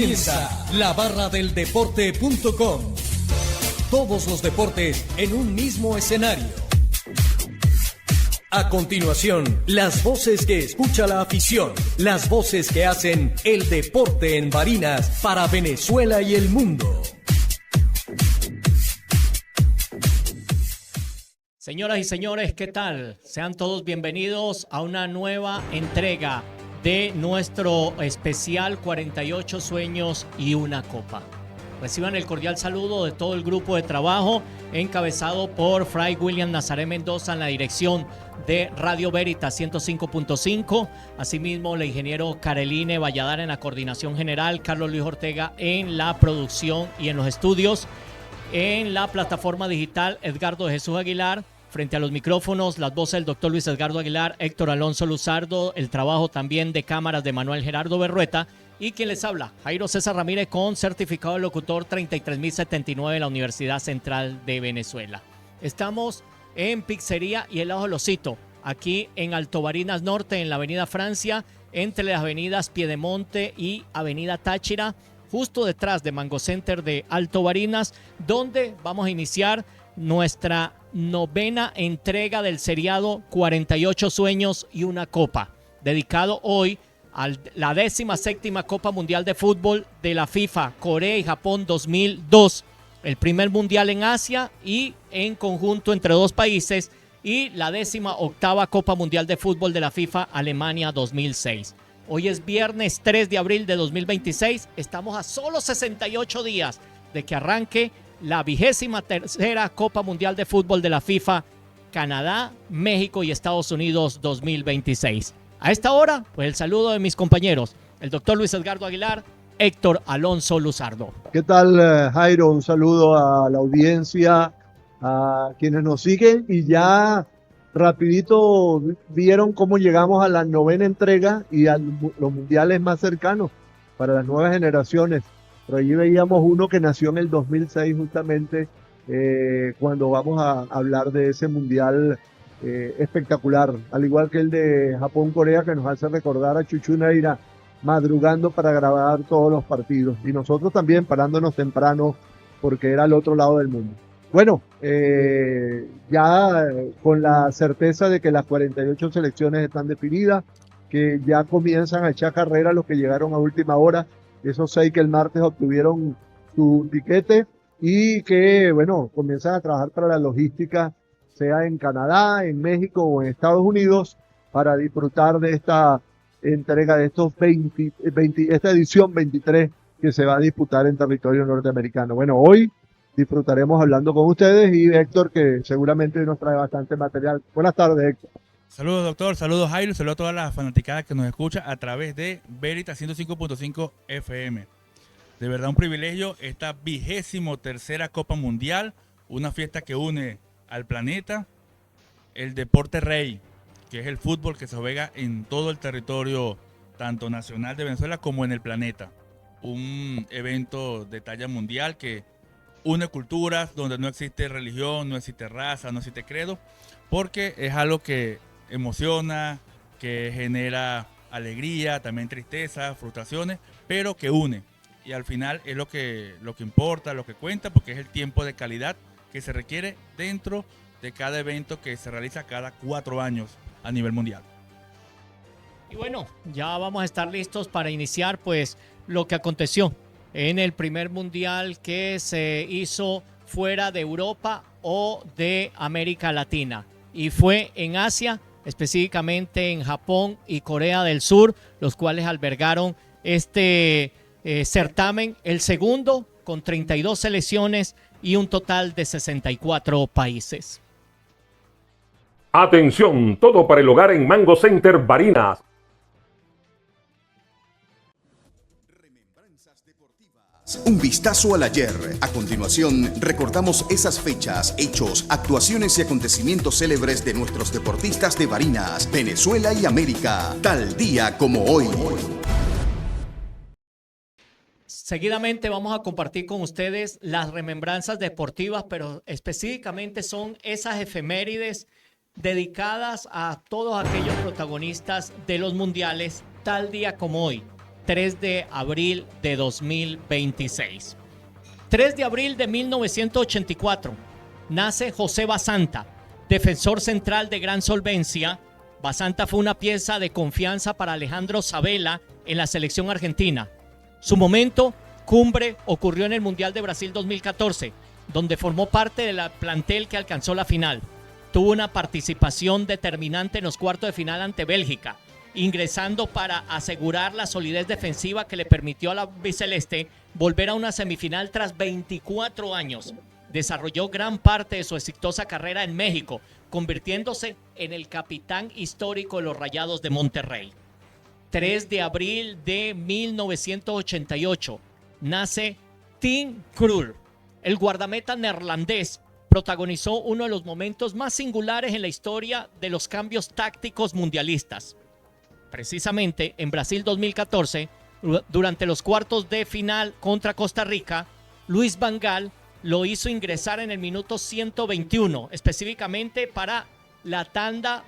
Comienza la barra del deporte.com. Todos los deportes en un mismo escenario. A continuación, las voces que escucha la afición, las voces que hacen el deporte en Barinas para Venezuela y el mundo. Señoras y señores, ¿qué tal? Sean todos bienvenidos a una nueva entrega de nuestro especial 48 sueños y una copa. Reciban el cordial saludo de todo el grupo de trabajo encabezado por Fray William Nazaré Mendoza en la dirección de Radio Veritas 105.5. Asimismo, el ingeniero Caroline Valladar en la coordinación general, Carlos Luis Ortega en la producción y en los estudios. En la plataforma digital, Edgardo de Jesús Aguilar. Frente a los micrófonos, las voces del doctor Luis Edgardo Aguilar, Héctor Alonso Luzardo, el trabajo también de cámaras de Manuel Gerardo Berrueta y quien les habla, Jairo César Ramírez, con certificado de locutor 33079 de la Universidad Central de Venezuela. Estamos en Pizzería y Helado del Osito, aquí en Alto Barinas Norte, en la avenida Francia, entre las avenidas Piedemonte y avenida Táchira, justo detrás de Mango Center de Alto Barinas, donde vamos a iniciar nuestra novena entrega del seriado 48 sueños y una copa, dedicado hoy a la 17ª Copa Mundial de Fútbol de la FIFA Corea y Japón 2002, el primer mundial en Asia y en conjunto entre dos países, y la 18ª Copa Mundial de Fútbol de la FIFA Alemania 2006. Hoy es viernes 3 de abril de 2026, estamos a solo 68 días de que arranque la 23ª Copa Mundial de Fútbol de la FIFA, Canadá, México y Estados Unidos 2026. A esta hora, pues el saludo de mis compañeros, el doctor Luis Edgardo Aguilar, Héctor Alonso Luzardo. ¿Qué tal, Jairo? Un saludo a la audiencia, a quienes nos siguen, y ya rapidito vieron cómo llegamos a la novena entrega y a los mundiales más cercanos para las nuevas generaciones. Por allí veíamos uno que nació en el 2006 justamente, cuando vamos a hablar de ese mundial espectacular, al igual que el de Japón-Corea, que nos hace recordar a Chuchu Neira madrugando para grabar todos los partidos, y nosotros también parándonos temprano porque era al otro lado del mundo. Bueno, ya con la certeza de que las 48 selecciones están definidas, que ya comienzan a echar carrera los que llegaron a última hora, esos 6 que el martes obtuvieron su tiquete y que, bueno, comienzan a trabajar para la logística, sea en Canadá, en México o en Estados Unidos, para disfrutar de esta entrega de estos esta edición 23 que se va a disputar en territorio norteamericano. Bueno, hoy disfrutaremos hablando con ustedes y Héctor, que seguramente nos trae bastante material. Buenas tardes, Héctor. Saludos, doctor, saludos, Jairo, saludos a todas las fanaticadas que nos escuchan a través de Veritas 105.5 FM. De verdad un privilegio esta 23ª Copa Mundial, una fiesta que une al planeta, el deporte rey, que es el fútbol que se juega en todo el territorio, tanto nacional de Venezuela como en el planeta. Un evento de talla mundial que une culturas, donde no existe religión, no existe raza, no existe credo, porque es algo que emociona, que genera alegría, también tristeza, frustraciones, pero que une. Y al final es lo que importa, lo que cuenta, porque es el tiempo de calidad que se requiere dentro de cada evento que se realiza cada 4 años a nivel mundial. Y bueno, ya vamos a estar listos para iniciar pues lo que aconteció en el primer mundial que se hizo fuera de Europa o de América Latina, y fue en Asia, específicamente en Japón y Corea del Sur, los cuales albergaron este certamen, el segundo con 32 selecciones y un total de 64 países. Atención, todo para el hogar en Mango Center Barinas. Un vistazo al ayer. A continuación, recordamos esas fechas, hechos, actuaciones y acontecimientos célebres de nuestros deportistas de Barinas, Venezuela y América, tal día como hoy. Seguidamente vamos a compartir con ustedes las remembranzas deportivas, pero específicamente son esas efemérides dedicadas a todos aquellos protagonistas de los mundiales, tal día como hoy. 3 de abril de 2026. 3 de abril de 1984 nace José Basanta, defensor central de gran solvencia. Basanta fue una pieza de confianza para Alejandro Sabella en la selección argentina. Su momento cumbre ocurrió en el Mundial de Brasil 2014, donde formó parte del plantel que alcanzó la final. Tuvo una participación determinante en los cuartos de final ante Bélgica, ingresando para asegurar la solidez defensiva que le permitió a la albiceleste volver a una semifinal tras 24 años. Desarrolló gran parte de su exitosa carrera en México, convirtiéndose en el capitán histórico de los Rayados de Monterrey. 3 de abril de 1988 nace Tim Krul. El guardameta neerlandés protagonizó uno de los momentos más singulares en la historia de los cambios tácticos mundialistas. Precisamente en Brasil 2014, durante los cuartos de final contra Costa Rica, Luis Van Gaal lo hizo ingresar en el minuto 121, específicamente para la tanda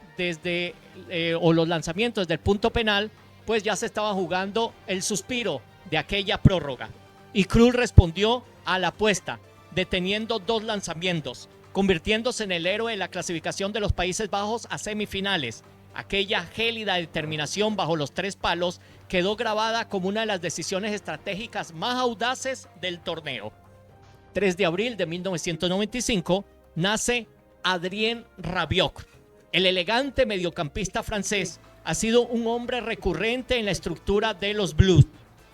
o los lanzamientos desde el punto penal, pues ya se estaba jugando el suspiro de aquella prórroga. Y Krul respondió a la apuesta, deteniendo 2 lanzamientos, convirtiéndose en el héroe de la clasificación de los Países Bajos a semifinales. Aquella gélida determinación bajo los 3 palos quedó grabada como una de las decisiones estratégicas más audaces del torneo. 3 de abril de 1995 nace Adrien Rabiot. El elegante mediocampista francés ha sido un hombre recurrente en la estructura de los Blues.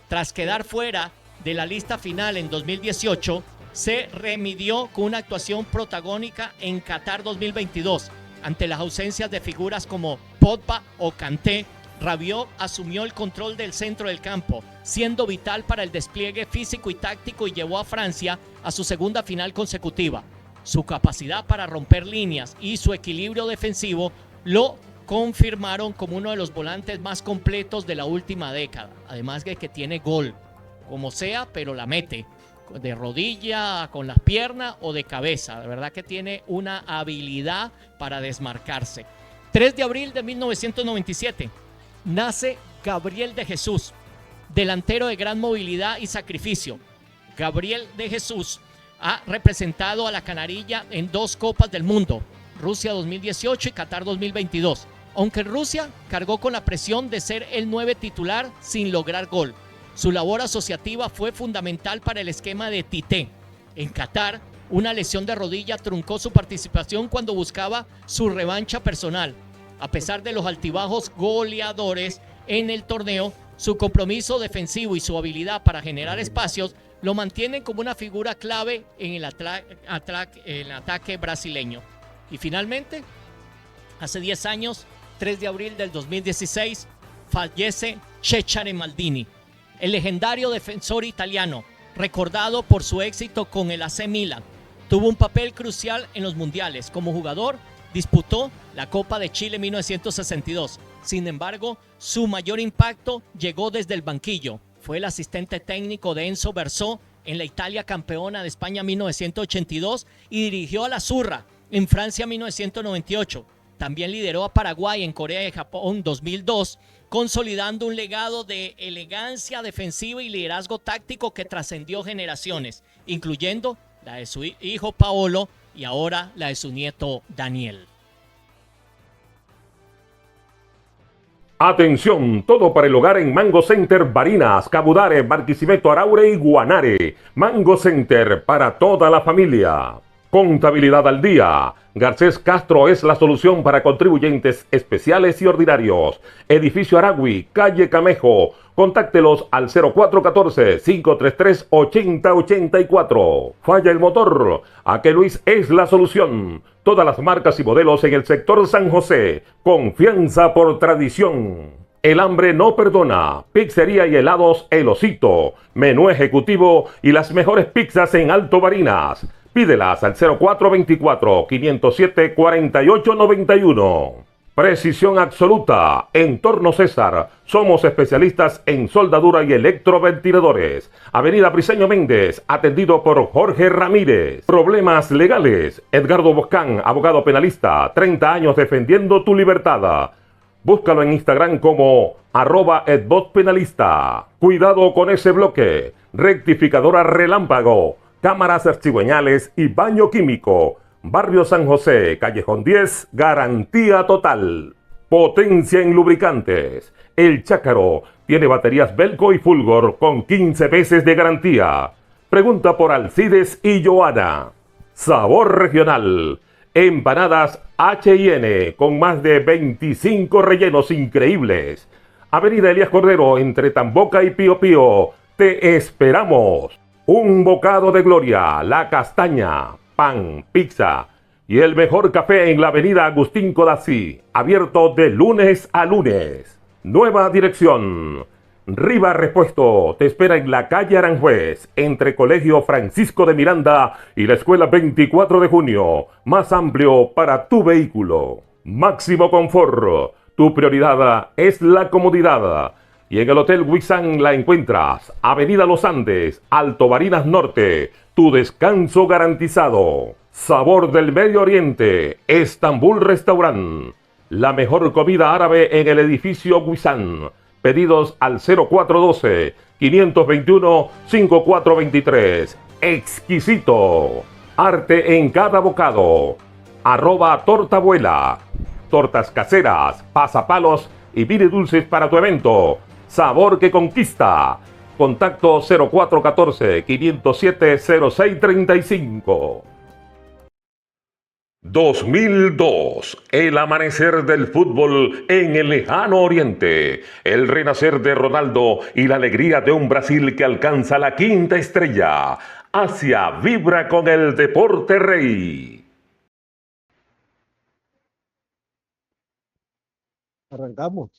Tras quedar fuera de la lista final en 2018, se remidió con una actuación protagónica en Qatar 2022. Ante las ausencias de figuras como Pogba o Kanté, Rabiot asumió el control del centro del campo, siendo vital para el despliegue físico y táctico, y llevó a Francia a su segunda final consecutiva. Su capacidad para romper líneas y su equilibrio defensivo lo confirmaron como uno de los volantes más completos de la última década. Además de que tiene gol, como sea, pero la mete de rodilla, con las piernas o de cabeza. De verdad que tiene una habilidad para desmarcarse. 3 de abril de 1997 nace Gabriel de Jesús, delantero de gran movilidad y sacrificio. Gabriel de Jesús ha representado a la Canarilla en 2 Copas del Mundo, Rusia 2018 y Qatar 2022. Aunque en Rusia cargó con la presión de ser el 9 titular sin lograr gol. Su labor asociativa fue fundamental para el esquema de Tite. En Qatar, una lesión de rodilla truncó su participación cuando buscaba su revancha personal. A pesar de los altibajos goleadores en el torneo, su compromiso defensivo y su habilidad para generar espacios lo mantienen como una figura clave en el ataque brasileño. Y finalmente, hace 10 años, 3 de abril del 2016, fallece Cesare Maldini, el legendario defensor italiano, recordado por su éxito con el AC Milan. Tuvo un papel crucial en los mundiales. Como jugador, disputó la Copa de Chile 1962. Sin embargo, su mayor impacto llegó desde el banquillo. Fue el asistente técnico de Enzo Berzot en la Italia campeona de España 1982 y dirigió a la Azzurra en Francia 1998. También lideró a Paraguay en Corea y Japón 2002, consolidando un legado de elegancia defensiva y liderazgo táctico que trascendió generaciones, incluyendo la de su hijo Paolo y ahora la de su nieto Daniel. Atención, todo para el hogar en Mango Center Barinas, Cabudare, Barquisimeto, Araure y Guanare. Mango Center para toda la familia. Contabilidad al día. Garcés Castro es la solución para contribuyentes especiales y ordinarios. Edificio Aragui, calle Camejo. Contáctelos al 0414-533-8084. Falla el motor. Aqueluis es la solución. Todas las marcas y modelos en el sector San José. Confianza por tradición. El hambre no perdona. Pizzería y helados El Osito. Menú ejecutivo y las mejores pizzas en Alto Barinas. Pídelas al 0424-507-4891. Precisión absoluta. Entorno César. Somos especialistas en soldadura y electroventiladores. Avenida Briceño Méndez, atendido por Jorge Ramírez. Problemas legales. Edgardo Boscán, abogado penalista. 30 años defendiendo tu libertad. Búscalo en Instagram como @edbotpenalista. Cuidado con ese bloque. Rectificadora relámpago, cámaras cigüeñales y baño químico. Barrio San José, Callejón 10, garantía total. Potencia en lubricantes. El Chácaro tiene baterías Belco y Fulgor con 15 meses de garantía. Pregunta por Alcides y Joana. Sabor regional. Empanadas H&N con más de 25 rellenos increíbles. Avenida Elías Cordero entre Tamboca y Pío Pío. Te esperamos. Un bocado de gloria, La Castaña, pan, pizza y el mejor café en la avenida Agustín Codazzi. Abierto de lunes a lunes. Nueva dirección. Riva Repuesto te espera en la calle Aranjuez, entre Colegio Francisco de Miranda y la Escuela 24 de Junio. Más amplio para tu vehículo. Máximo confort. Tu prioridad es la comodidad. Y en el Hotel Huizán la encuentras. Avenida Los Andes, Alto Barinas Norte. Tu descanso garantizado. Sabor del Medio Oriente. Estambul Restaurant. La mejor comida árabe en el edificio Huizán. Pedidos al 0412-521-5423. Exquisito. Arte en cada bocado. @tortabuela. Tortas caseras, pasapalos y mini dulces para tu evento. Sabor que conquista. Contacto 0414-507-0635. 2002, el amanecer del fútbol en el lejano oriente, el renacer de Ronaldo y la alegría de un Brasil que alcanza la quinta estrella. Asia vibra con el deporte rey. Arrancamos.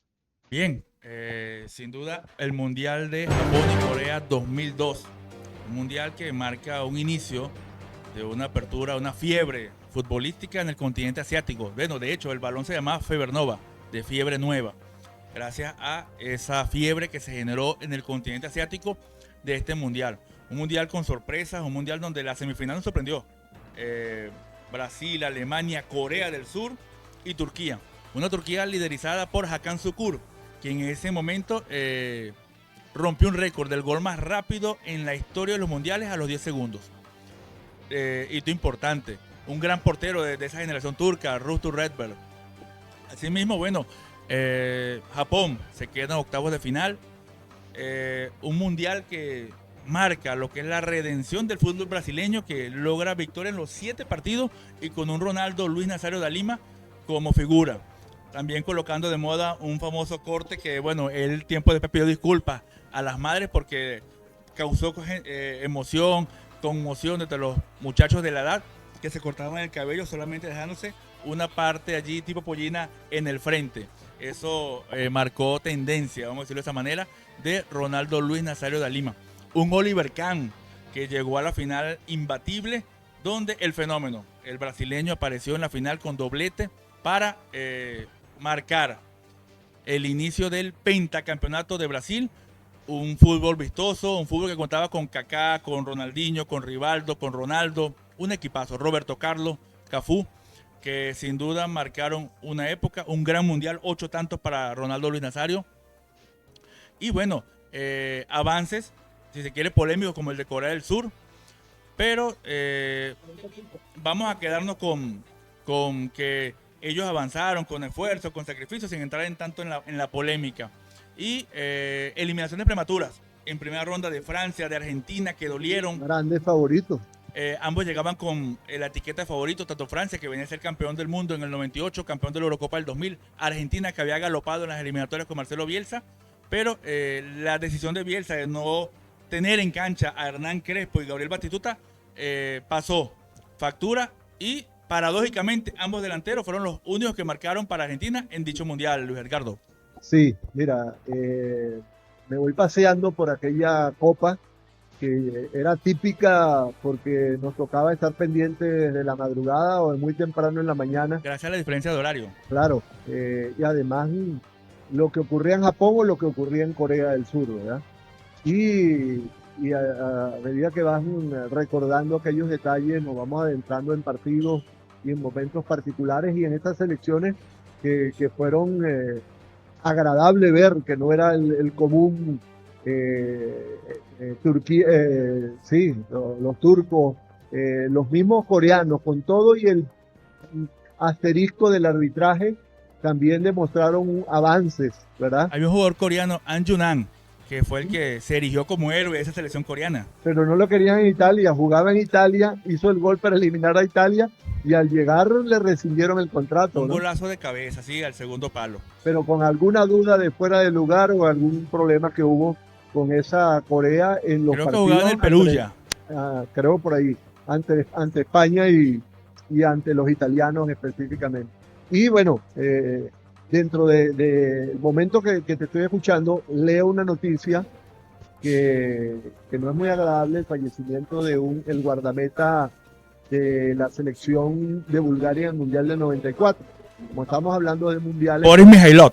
Bien, sin duda el Mundial de Japón y Corea 2002, un mundial que marca un inicio de una apertura, una fiebre futbolística en el continente asiático. Bueno, de hecho, el balón se llamaba Fever Nova, de fiebre nueva, gracias a esa fiebre que se generó en el continente asiático de este mundial. Un mundial con sorpresas, un mundial donde la semifinal nos sorprendió. Brasil, Alemania, Corea del Sur y Turquía. Una Turquía liderizada por Hakan Şükür, quien en ese momento rompió un récord del gol más rápido en la historia de los mundiales a los 10 segundos. Hito importante. Un gran portero de esa generación turca, Rustu Redberg. Asimismo, bueno, Japón se queda en octavos de final. Un mundial que marca lo que es la redención del fútbol brasileño, que logra victoria en los 7 partidos y con un Ronaldo Luis Nazario da Lima como figura. También colocando de moda un famoso corte que, bueno, él tiempo después pidió disculpas a las madres porque causó emoción, conmoción entre los muchachos de la edad que se cortaban el cabello solamente dejándose una parte allí tipo pollina en el frente. Eso marcó tendencia, vamos a decirlo de esa manera, de Ronaldo Luis Nazario da Lima. Un Oliver Kahn que llegó a la final imbatible, donde el fenómeno, el brasileño, apareció en la final con doblete para marcar el inicio del pentacampeonato de Brasil. Un fútbol vistoso, un fútbol que contaba con Kaká, con Ronaldinho, con Rivaldo, con Ronaldo, un equipazo, Roberto Carlos, Cafú, que sin duda marcaron una época, un gran mundial, 8 tantos para Ronaldo Luis Nazario. Y bueno, avances, si se quiere polémicos como el de Corea del Sur, pero vamos a quedarnos con que ellos avanzaron con esfuerzo, con sacrificio, sin entrar en tanto en la polémica. Y eliminaciones prematuras en primera ronda de Francia, de Argentina, que dolieron. Grandes favoritos. Ambos llegaban con la etiqueta de favorito, tanto Francia, que venía a ser campeón del mundo en el 98, campeón de la Eurocopa del 2000, Argentina, que había galopado en las eliminatorias con Marcelo Bielsa, pero la decisión de Bielsa de no tener en cancha a Hernán Crespo y Gabriel Batistuta pasó factura y paradójicamente ambos delanteros fueron los únicos que marcaron para Argentina en dicho mundial, Luis Edgardo. Sí, mira, me voy paseando por aquella copa que era típica porque nos tocaba estar pendientes desde la madrugada o de muy temprano en la mañana. Gracias a la diferencia de horario. Claro, y además lo que ocurría en Japón o lo que ocurría en Corea del Sur, ¿verdad? Y a medida que vas recordando aquellos detalles, nos vamos adentrando en partidos y en momentos particulares, y en estas selecciones que fueron agradables ver, que no era el común Turquía, sí, los turcos, los mismos coreanos, con todo y el asterisco del arbitraje, también demostraron avances, ¿verdad? Hay un jugador coreano, An Junan, que fue el que se erigió como héroe de esa selección coreana. Pero no lo querían en Italia, jugaba en Italia, hizo el gol para eliminar a Italia y al llegar le rescindieron el contrato. Un ¿no? golazo de cabeza, sí, al segundo palo. Pero con alguna duda de fuera de lugar o algún problema que hubo con esa Corea en los Creo que partidos. jugaba en el Perugia. Creo por ahí, ante España y ante los italianos específicamente. Y bueno, dentro del momento que te estoy escuchando, leo una noticia que no es muy agradable, el fallecimiento de el guardameta de la selección de Bulgaria en el Mundial del 94. Como estamos hablando de mundiales, Boris Mijailov.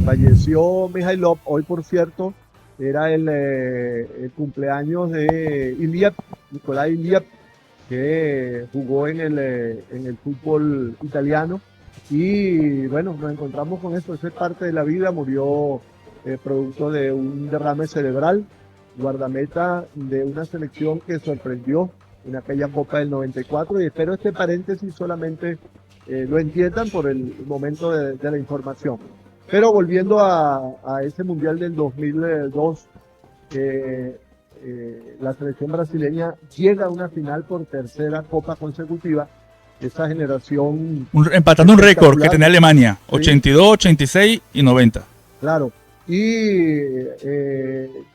falleció Mijailov. Hoy, por cierto, era el cumpleaños de Nicolai Iliev, que jugó en el fútbol italiano. Y bueno, nos encontramos con eso. Eso es parte de la vida. Murió producto de un derrame cerebral, guardameta de una selección que sorprendió en aquella Copa del 94. Y espero este paréntesis solamente lo entiendan por el momento de la información. Pero volviendo a ese Mundial del 2002, la selección brasileña llega a una final por tercera Copa consecutiva. Esa generación... Empatando un récord que tenía Alemania, Sí. 82, 86 y 90. Claro. Y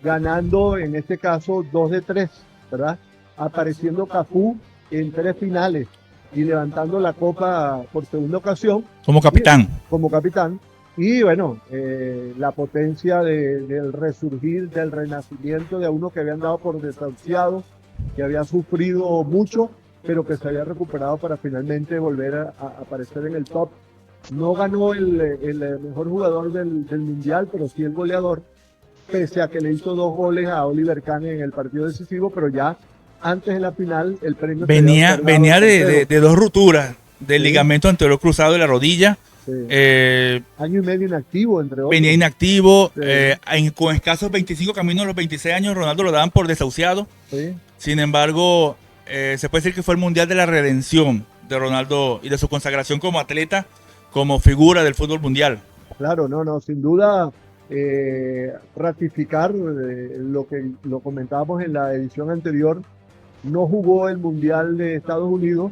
ganando, en este caso, 2 de 3, ¿verdad? Apareciendo Cafú en 3 finales y levantando la Copa por segunda ocasión. Como capitán. Como capitán. Y bueno, la potencia del resurgir, del renacimiento de uno que había andado por desahuciado, que había sufrido mucho, pero que se había recuperado para finalmente volver a aparecer en el top. No ganó el mejor jugador del Mundial, pero sí el goleador, pese a que le hizo 2 goles a Oliver Kahn en el partido decisivo, pero ya antes de la final el premio... Venía de 2 rupturas del ligamento anterior cruzado de la rodilla. Sí. Año y medio inactivo, entre otros. Venía inactivo, Sí. con escasos 25 caminos a los 26 años, Ronaldo lo daban por desahuciado. Sí. Sin embargo, se puede decir que fue el Mundial de la redención de Ronaldo y de su consagración como atleta, como figura del fútbol mundial. Claro, no, sin duda ratificar lo que lo comentábamos en la edición anterior. No jugó el Mundial de Estados Unidos,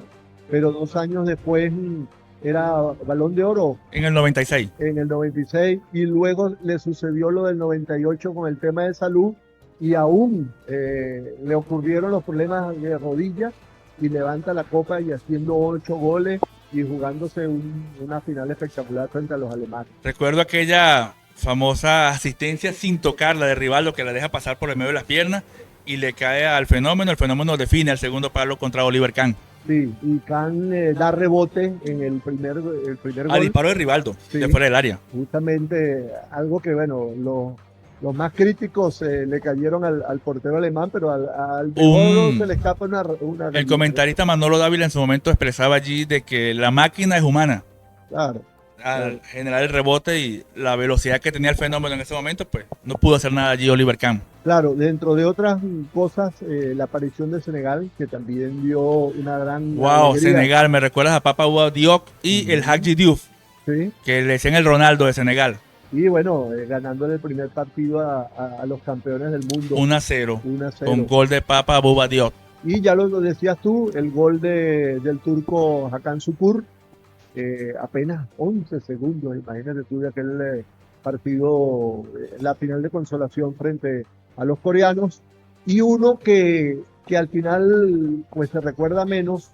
pero 2 años después era Balón de Oro En el 96. en el 96 y luego le sucedió lo del 98 con el tema de salud y aún le ocurrieron los problemas de rodilla y levanta la copa y haciendo 8 goles y jugándose una final espectacular frente a los alemanes. Recuerdo aquella famosa asistencia sin tocarla de Rivaldo que la deja pasar por el medio de las piernas y le cae al fenómeno. El fenómeno define el segundo palo contra Oliver Kahn. Sí, y Kahn da rebote en el primer Al gol. disparo de Rivaldo, Sí. de fuera del área. Justamente algo que, bueno, los más críticos le cayeron al portero alemán, pero al mejor se le escapa una El comentarista Manolo Dávila en su momento expresaba allí de que la máquina es humana. Claro. Al generar el rebote y la velocidad que tenía el fenómeno en ese momento, pues no pudo hacer nada allí Oliver Kahn. Claro, dentro de otras cosas, la aparición de Senegal, que también dio una gran Wow, alegría. Senegal, me recuerdas a Papa Bouba Diop y el Hadji Diouf, Sí, que le decían el Ronaldo de Senegal. y bueno, ganándole el primer partido a los campeones del mundo. 1-0, 1-0. con gol de Papa Bouba Diop. Y ya lo decías tú, el gol del turco Hakan Şükür, apenas 11 segundos, imagínate tú, de aquel partido, la final de consolación frente a los coreanos, y uno que al final pues se recuerda menos,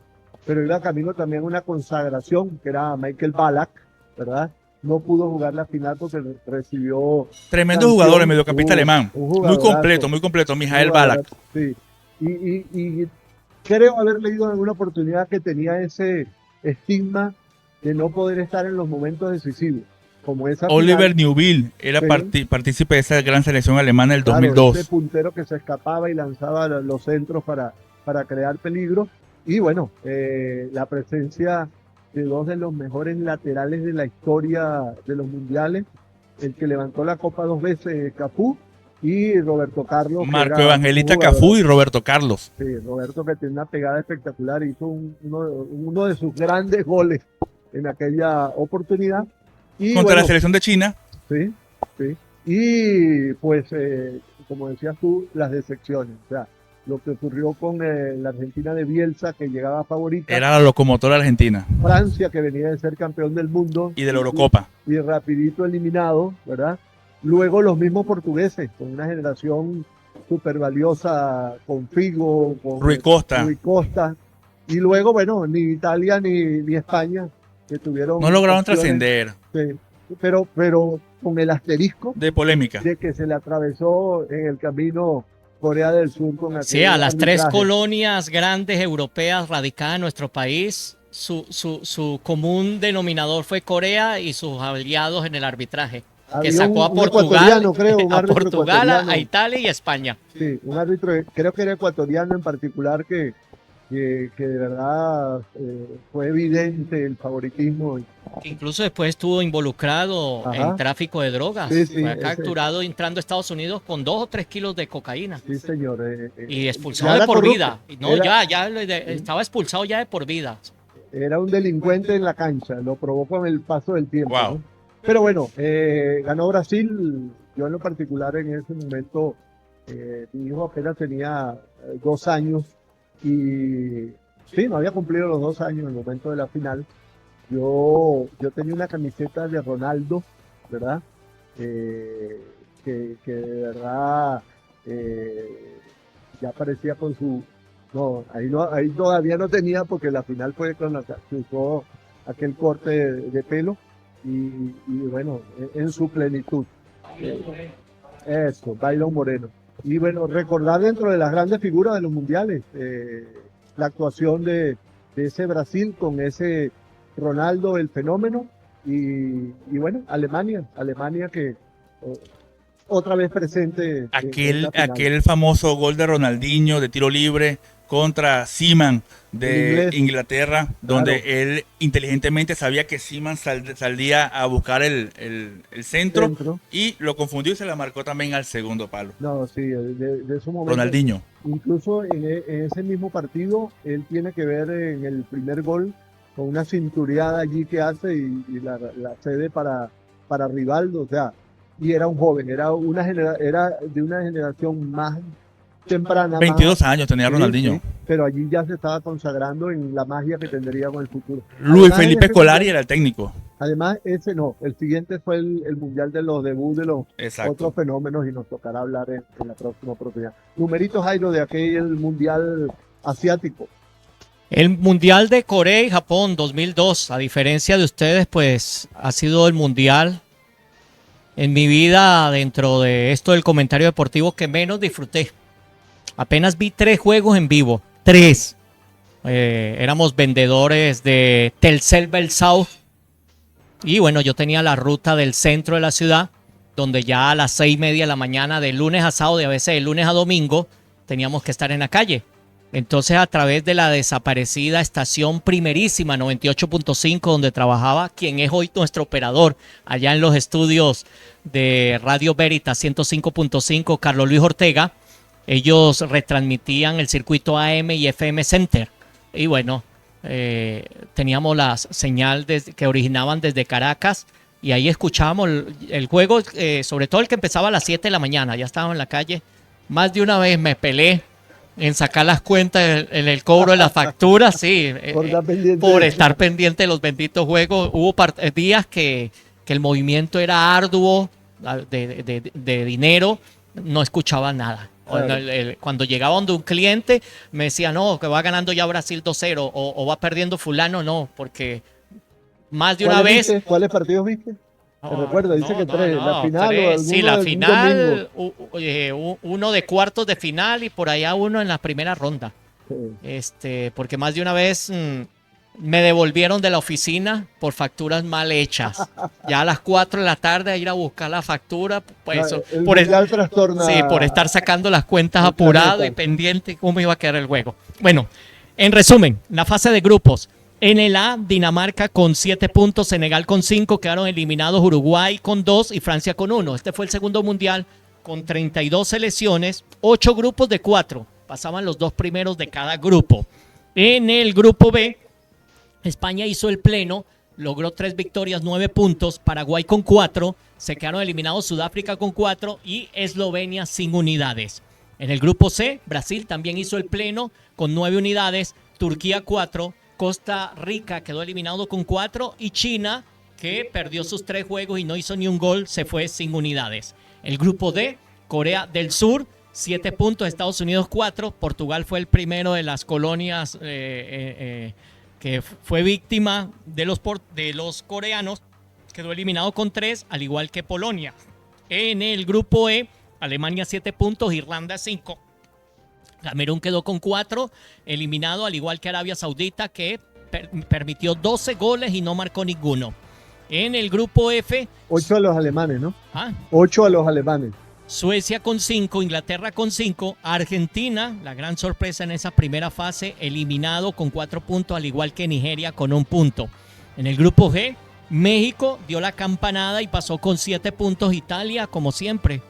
pero iba camino también a una consagración, que era Michael Ballack, ¿verdad? No pudo jugar la final porque recibió... Tremendo sanción. jugador, el mediocampista alemán. Un Muy jugadorazo. completo, Mijael Ballack. Sí, y creo haber leído en alguna oportunidad que tenía ese estigma de no poder estar en los momentos decisivos, como esa Oliver final. Neuville era Sí. partícipe de esa gran selección alemana del Claro, 2002. ese puntero que se escapaba y lanzaba los centros para crear peligro. Y bueno, la presencia de dos de los mejores laterales de la historia de los mundiales, el que levantó la Copa 2 veces, Cafú, y Roberto Carlos. Marco Evangelista Cafú y Roberto Carlos. Sí, Roberto, que tiene una pegada espectacular, hizo uno de sus grandes goles en aquella oportunidad. Y contra bueno, la selección de China. Sí, sí. Y pues, como decías tú, las decepciones. O sea, lo que ocurrió con la Argentina de Bielsa, que llegaba favorita. Era la locomotora argentina. Francia, que venía de ser campeón del mundo. Y de la Eurocopa. Y rapidito eliminado, ¿verdad? Luego los mismos portugueses, con una generación súper valiosa, con Figo, con Rui Costa. Y luego, bueno, ni Italia ni España, que tuvieron... No lograron opciones, trascender. sí, pero con el asterisco de polémica. De que se le atravesó en el camino Corea del Sur con aquel Sí, a las arbitraje. 3 colonias grandes europeas radicadas en nuestro país, su común denominador fue Corea y sus aliados en el arbitraje. Había Que sacó a un Portugal, ecuatoriano, creo, un a árbitro Portugal, ecuatoriano. a Italia y a España. Sí, un árbitro, creo que era ecuatoriano en particular, que de verdad fue evidente el favoritismo. Que incluso después estuvo involucrado en tráfico de drogas. Sí, sí, fue capturado entrando a Estados Unidos con 2 o 3 kilos de cocaína. Sí, señor. Y expulsado de por vida. No, estaba expulsado ya de por vida. Era un delincuente en la cancha, lo probó con el paso del tiempo. Wow. ¿no? Pero bueno, ganó Brasil. Yo en lo particular en ese momento, mi hijo apenas tenía 2 años y sí, no había cumplido los 2 años en el momento de la final. Yo tenía una camiseta de Ronaldo, ¿verdad? Que de verdad ya parecía con su... No, ahí todavía no tenía, porque la final fue cuando se usó aquel corte de pelo y bueno, en su plenitud. Eso, Byron Moreno. Y bueno, recordar dentro de las grandes figuras de los mundiales, la actuación de ese Brasil con ese Ronaldo, el fenómeno, y bueno, Alemania que otra vez presente. Aquel famoso gol de Ronaldinho de tiro libre contra Seaman de Inglaterra, donde él inteligentemente sabía que Seaman saldría a buscar el centro y lo confundió y se la marcó también al segundo palo. No, sí, de su momento. Ronaldinho. Incluso en ese mismo partido, él tiene que ver en el primer gol con una cintureada allí que hace y la cede para Rivaldo, o sea, y era un joven, era de una generación más temprana. 22 años tenía Ronaldinho. Sí, pero allí ya se estaba consagrando en la magia que tendría con el futuro. Luis Felipe Scolari era el técnico. Además, el siguiente fue el mundial de los debut de los otros fenómenos y nos tocará hablar en la próxima oportunidad. Numeritos, Jairo, de aquel mundial asiático. El mundial de Corea y Japón 2002, a diferencia de ustedes, pues ha sido el mundial en mi vida dentro de esto del comentario deportivo que menos disfruté. Apenas vi 3 juegos en vivo, 3. Éramos vendedores de Telcel Bell South. Y bueno, yo tenía la ruta del centro de la ciudad, donde ya a las 6:30 de la mañana, de lunes a sábado y a veces de lunes a domingo, teníamos que estar en la calle. Entonces, a través de la desaparecida estación primerísima 98.5, donde trabajaba quien es hoy nuestro operador, allá en los estudios de Radio Veritas 105.5, Carlos Luis Ortega, ellos retransmitían el circuito AM y FM Center. Y bueno, teníamos la señal que originaban desde Caracas y ahí escuchábamos el juego, sobre todo el que empezaba a las 7 de la mañana. Ya estábamos en la calle. Más de una vez me peleé en sacar las cuentas en el cobro de las facturas, sí, por estar pendiente de los benditos juegos. Hubo días que el movimiento era arduo, de dinero, no escuchaba nada. Cuando llegaba donde un cliente me decía, no, que va ganando ya Brasil 2-0 o va perdiendo fulano, no, porque más de una vez... ¿Cuáles partidos viste? ¿Te recuerdo? Dice que 3, la final 3, sí, la final, domingo. uno de cuartos de final y por allá uno en la primera ronda. Sí. Porque más de una vez me devolvieron de la oficina por facturas mal hechas. Ya a las 4 de la tarde a ir a buscar la factura, pues por estar sacando las cuentas apurado y pendiente cómo iba a quedar el juego. Bueno, en resumen, la fase de grupos, En el A, Dinamarca con 7 puntos, Senegal con 5, quedaron eliminados Uruguay con 2 y Francia con 1. Este fue el segundo mundial con 32 selecciones, 8 grupos de 4. Pasaban los 2 primeros de cada grupo. En el grupo B, España hizo el pleno, logró 3 victorias, 9 puntos, Paraguay con 4, se quedaron eliminados Sudáfrica con 4 y Eslovenia sin unidades. En el grupo C, Brasil también hizo el pleno con 9 unidades, Turquía 4, Costa Rica quedó eliminado con 4 y China, que perdió sus 3 juegos y no hizo ni un gol, se fue sin unidades. El grupo D, Corea del Sur, 7 puntos, Estados Unidos 4, Portugal fue el primero de las colonias que fue víctima de los coreanos, quedó eliminado con 3, al igual que Polonia. En el grupo E, Alemania 7 puntos, Irlanda 5. Camerún quedó con 4, eliminado al igual que Arabia Saudita, que permitió 12 goles y no marcó ninguno. En el grupo F... 8 a los alemanes, ¿no? 8 a los alemanes. Suecia con 5, Inglaterra con 5, Argentina, la gran sorpresa en esa primera fase, eliminado con 4 puntos, al igual que Nigeria con 1 punto. En el grupo G, México dio la campanada y pasó con 7 puntos. Italia, como siempre,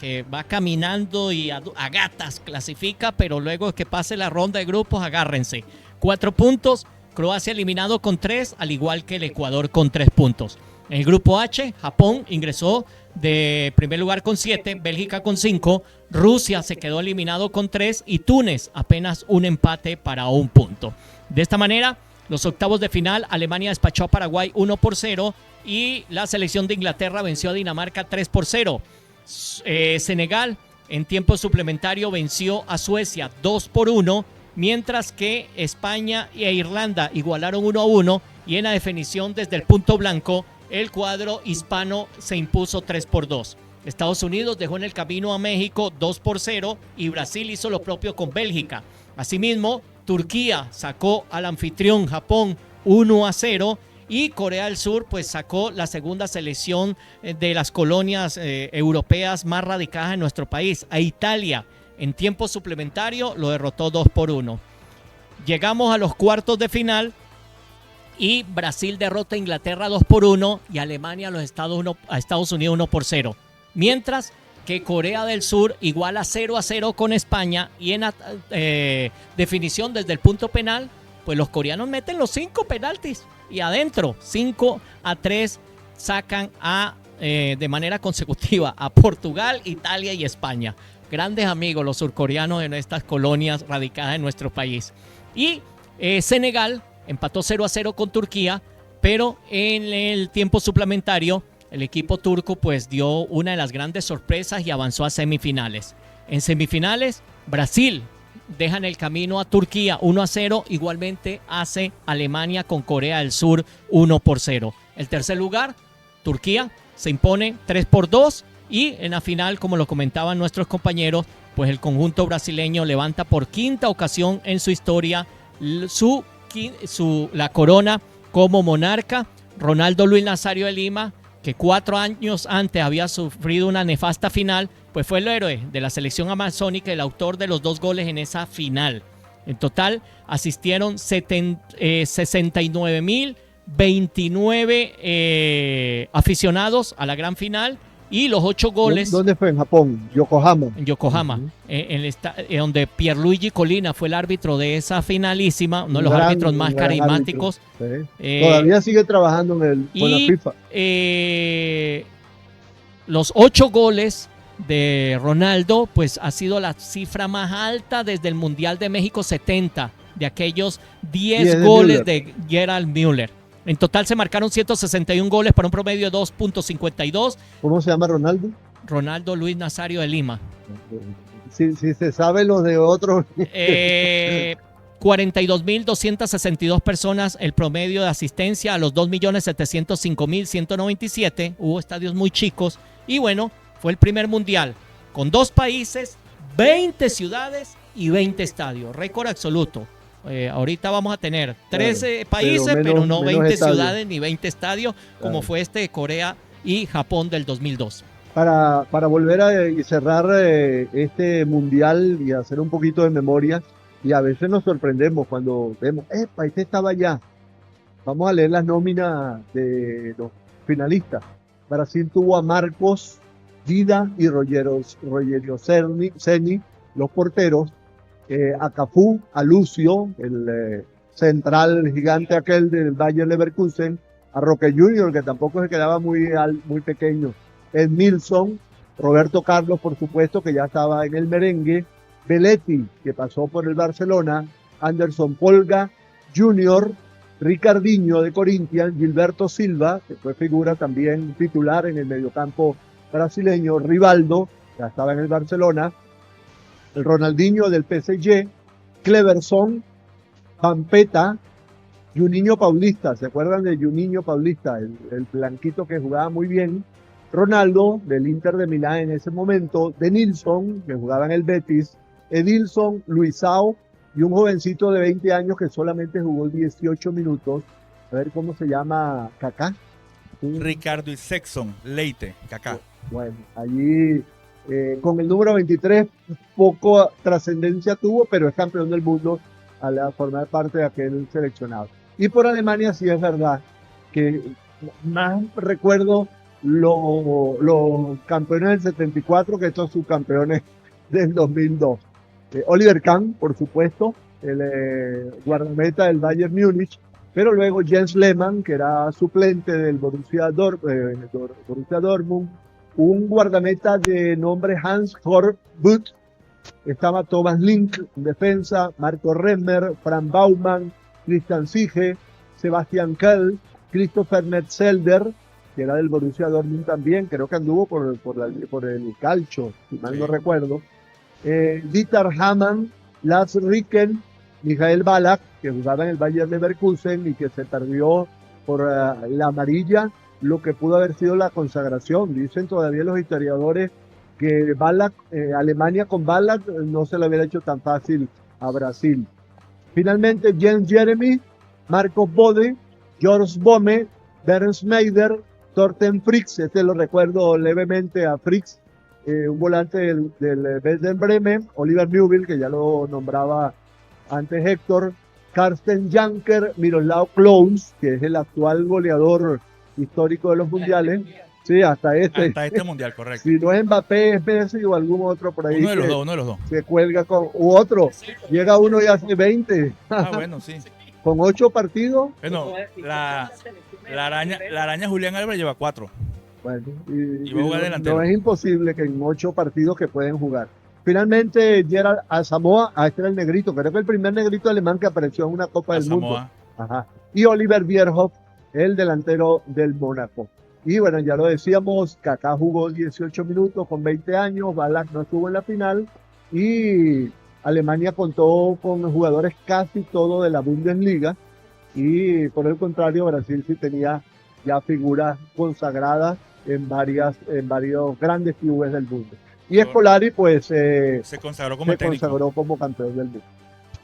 que va caminando y a gatas clasifica, pero luego que pase la ronda de grupos, agárrense. 4 puntos, Croacia eliminado con 3, al igual que el Ecuador con 3 puntos. En el grupo H, Japón ingresó de primer lugar con 7, Bélgica con 5, Rusia se quedó eliminado con 3 y Túnez apenas un empate para 1 punto. De esta manera, los octavos de final, Alemania despachó a Paraguay 1-0 y la selección de Inglaterra venció a Dinamarca 3-0. Senegal en tiempo suplementario venció a Suecia 2-1, mientras que España e Irlanda igualaron 1-1 y en la definición desde el punto blanco el cuadro hispano se impuso 3-2. Estados Unidos dejó en el camino a México 2-0 y Brasil hizo lo propio con Bélgica. Asimismo, Turquía sacó al anfitrión Japón 1-0 y Corea del Sur pues sacó la segunda selección de las colonias europeas más radicadas en nuestro país, a Italia. En tiempo suplementario lo derrotó 2-1. Llegamos a los cuartos de final y Brasil derrota a Inglaterra 2-1 y Alemania a Estados Unidos 1-0. Mientras que Corea del Sur iguala 0-0 con España y en definición desde el punto penal, pues los coreanos meten los 5 penaltis y adentro 5-3 sacan de manera consecutiva a Portugal, Italia y España. Grandes amigos los surcoreanos en estas colonias radicadas en nuestro país. Y Senegal empató 0-0 con Turquía, pero en el tiempo suplementario el equipo turco pues dio una de las grandes sorpresas y avanzó a semifinales. En semifinales, Brasil deja en el camino a Turquía 1-0, igualmente hace Alemania con Corea del Sur 1-0. El tercer lugar, Turquía, se impone 3-2 y en la final, como lo comentaban nuestros compañeros, pues el conjunto brasileño levanta por quinta ocasión en su historia la corona como monarca. Ronaldo Luis Nazario de Lima, que 4 años antes había sufrido una nefasta final, pues fue el héroe de la selección amazónica y el autor de los 2 goles en esa final. En total asistieron 69.029 aficionados a la gran final y los 8 goles... ¿Dónde fue? En Japón, Yokohama. En Yokohama, donde Pierluigi Colina fue el árbitro de esa finalísima, uno de los árbitros más carismáticos. Sí. Todavía sigue trabajando con la FIFA. Los 8 goles de Ronaldo, pues ha sido la cifra más alta desde el Mundial de México 70, de aquellos 10 goles de Gerald Müller. En total se marcaron 161 goles para un promedio de 2.52. ¿Cómo se llama Ronaldo? Ronaldo Luis Nazario de Lima. Si se sabe los de otros. 42.262 personas el promedio de asistencia a los 2.705.197. Hubo estadios muy chicos. Y bueno, fue el primer mundial con 2 países, 20 ciudades y 20 estadios. Récord absoluto. Ahorita vamos a tener 13 países, pero no 20 ciudades ni 20 estadios, como fue este de Corea y Japón del 2002. Para volver a cerrar este mundial y hacer un poquito de memoria, y a veces nos sorprendemos cuando vemos, este estaba allá, Vamos a leer las nóminas de los finalistas. Brasil tuvo a Marcos, Dida y Rogerio Ceni, los porteros, a Cafú, a Lucio, el central gigante aquel del Bayer Leverkusen, a Roque Junior, que tampoco se quedaba muy pequeño, Edmilson, Roberto Carlos, por supuesto, que ya estaba en el merengue, Belletti, que pasó por el Barcelona, Anderson Polga, Junior, Ricardinho de Corinthians, Gilberto Silva, que fue figura también titular en el mediocampo brasileño, Rivaldo, ya estaba en el Barcelona, el Ronaldinho del PSG, Cleverson, Pampeta, Juninho Paulista, ¿se acuerdan de Juninho Paulista? El blanquito que jugaba muy bien, Ronaldo del Inter de Milán en ese momento, De Nilsson, que jugaba en el Betis, Edilson, Luisao, y un jovencito de 20 años que solamente jugó 18 minutos. A ver cómo se llama, Kaká. Ricardo Isexson, Leite, Kaká. Bueno, allí con el número 23 poco trascendencia tuvo, pero es campeón del mundo al formar parte de aquel seleccionado. Y por Alemania sí es verdad que más recuerdo los campeones del 74 que estos subcampeones del 2002. Oliver Kahn, por supuesto, el guardameta del Bayern Múnich, pero luego Jens Lehmann, que era suplente del Borussia Dortmund, un guardameta de nombre Hans-Jörg Butt, estaba Thomas Link en defensa, Marco Remmer, Frank Baumann, Christian Sige, Sebastian Kehl, Christopher Metzelder, que era del Borussia Dortmund también, creo que anduvo por el Calcio, si mal no recuerdo. Dieter Hamann, Lars Ricken, Michael Ballack, que jugaba en el Bayer Leverkusen y que se perdió por la amarilla, lo que pudo haber sido la consagración. Dicen todavía los historiadores que Ballack, Alemania con Ballack no se le hubiera hecho tan fácil a Brasil. Finalmente Jens Jeremy, Marcos Bode, George Bome, Bernd Schneider, Thorsten Fritz, lo recuerdo levemente a Fritz, un volante del Werder Bremen, Oliver Neuville, que ya lo nombraba antes Héctor, Carsten Janker, Miroslav Klose, que es el actual goleador histórico de los mundiales. Sí, hasta este mundial, correcto. Si no es Mbappé, es Messi o algún otro por ahí. Uno de los dos. Se cuelga con otro. Llega uno y hace 20. Bueno, sí. Con 8 partidos. Bueno, la araña Julián Álvarez lleva 4. Bueno, no es imposible que en 8 partidos que pueden jugar. Finalmente, Gerald Asamoah, este era el negrito, creo que el primer negrito alemán que apareció en una Copa del Mundo. Ajá. Y Oliver Bierhoff, el delantero del Mónaco. Y bueno, ya lo decíamos, Kaká jugó 18 minutos con 20 años, Ballack no estuvo en la final y Alemania contó con jugadores casi todos de la Bundesliga y por el contrario Brasil sí tenía ya figuras consagradas en varios grandes clubes del mundo. Y Scolari pues se consagró como campeón del mundo.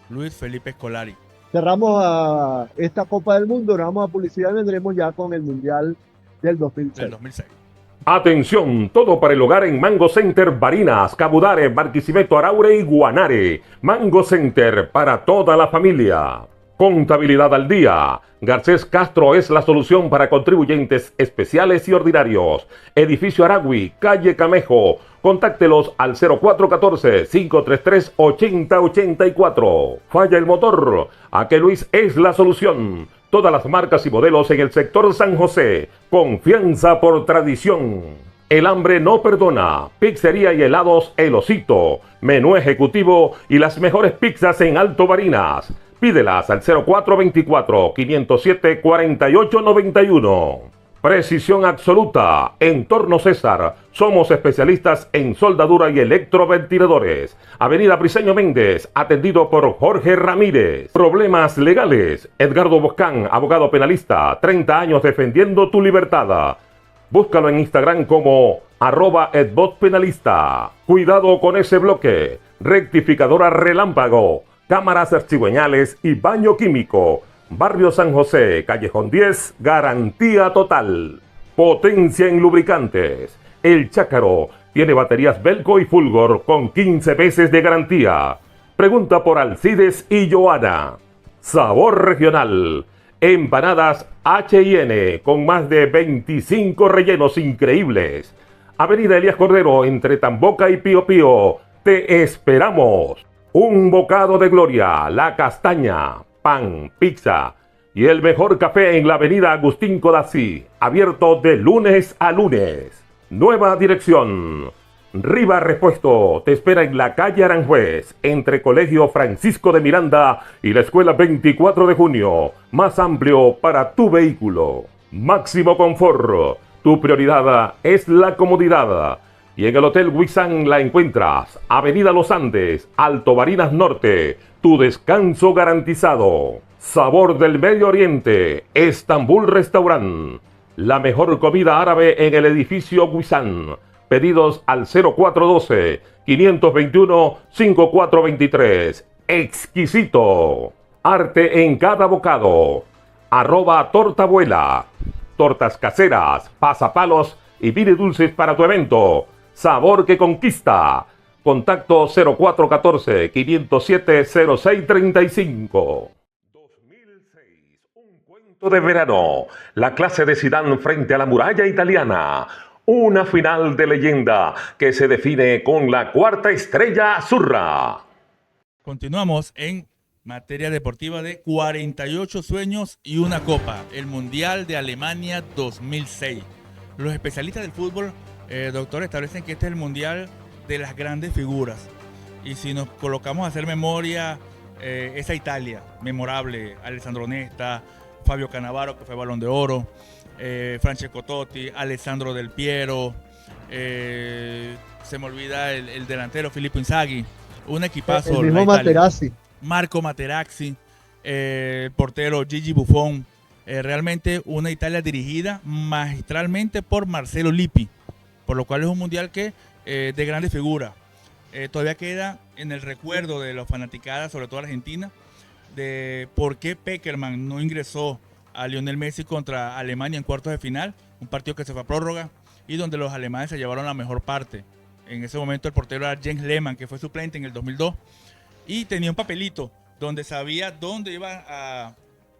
Luis Felipe Scolari. Cerramos a esta Copa del Mundo, nos vamos a publicidad y vendremos ya con el Mundial del 2006. Atención, todo para el hogar en Mango Center Barinas, Cabudare, Barquisimeto, Araure y Guanare. Mango Center para toda la familia. Contabilidad al día. Garcés Castro es la solución para contribuyentes especiales y ordinarios. Edificio Aragui, calle Camejo. Contáctelos al 0414-533-8084. Falla el motor. Aqueluis es la solución. Todas las marcas y modelos en el sector San José. Confianza por tradición. El hambre no perdona. Pizzería y helados El Osito. Menú ejecutivo y las mejores pizzas en Alto Barinas. Pídelas al 0424-507-4891. Precisión absoluta. Entorno César. Somos especialistas en soldadura y electroventiladores. Avenida Briceño Méndez, atendido por Jorge Ramírez. Problemas legales. Edgardo Boscán, abogado penalista. 30 años defendiendo tu libertad. Búscalo en Instagram como @edbotpenalista. Cuidado con ese bloque. Rectificadora Relámpago. Cámaras cigüeñales y baño químico. Barrio San José, Callejón 10, garantía total. Potencia en lubricantes. El Chácaro tiene baterías Belco y Fulgor con 15 meses de garantía. Pregunta por Alcides y Joana. Sabor regional. Empanadas H&N con más de 25 rellenos increíbles. Avenida Elías Cordero entre Tamboca y Pío Pío. Te esperamos. Un bocado de gloria, La Castaña, pan, pizza y el mejor café en la avenida Agustín Codazzi, abierto de lunes a lunes. Nueva dirección. Riva Repuesto te espera en la calle Aranjuez, entre Colegio Francisco de Miranda y la Escuela 24 de Junio. Más amplio para tu vehículo. Máximo confort. Tu prioridad es la comodidad. Y en el Hotel Huizán la encuentras. Avenida Los Andes, Alto Barinas Norte. Tu descanso garantizado. Sabor del Medio Oriente. Estambul Restaurant. La mejor comida árabe en el edificio Huizán. Pedidos al 0412-521-5423. Exquisito. Arte en cada bocado. @tortabuela. Tortas caseras, pasapalos y pide dulces para tu evento. Sabor que conquista. Contacto 0414-507-0635. 2006, un cuento de verano. La clase de Zidane frente a la muralla italiana. Una final de leyenda que se define con la cuarta estrella azurra. Continuamos en materia deportiva de 48 sueños y una copa, el Mundial de Alemania 2006. Los especialistas del fútbol, doctor, establecen que este es el Mundial de las grandes figuras. Y si nos colocamos a hacer memoria, esa Italia memorable, Alessandro Nesta, Fabio Cannavaro, que fue Balón de Oro, Francesco Totti, Alessandro Del Piero, se me olvida el delantero Filippo Inzaghi, un equipazo. El mismo Materazzi. Marco Materazzi, el portero Gigi Buffon, realmente una Italia dirigida magistralmente por Marcelo Lippi, por lo cual es un mundial que de grandes figuras. Todavía queda en el recuerdo de los fanaticadas, sobre todo Argentina, de por qué Peckerman no ingresó a Lionel Messi contra Alemania en cuartos de final, un partido que se fue a prórroga y donde los alemanes se llevaron la mejor parte. En ese momento el portero era Jens Lehmann, que fue suplente en el 2002, y tenía un papelito donde sabía dónde iban a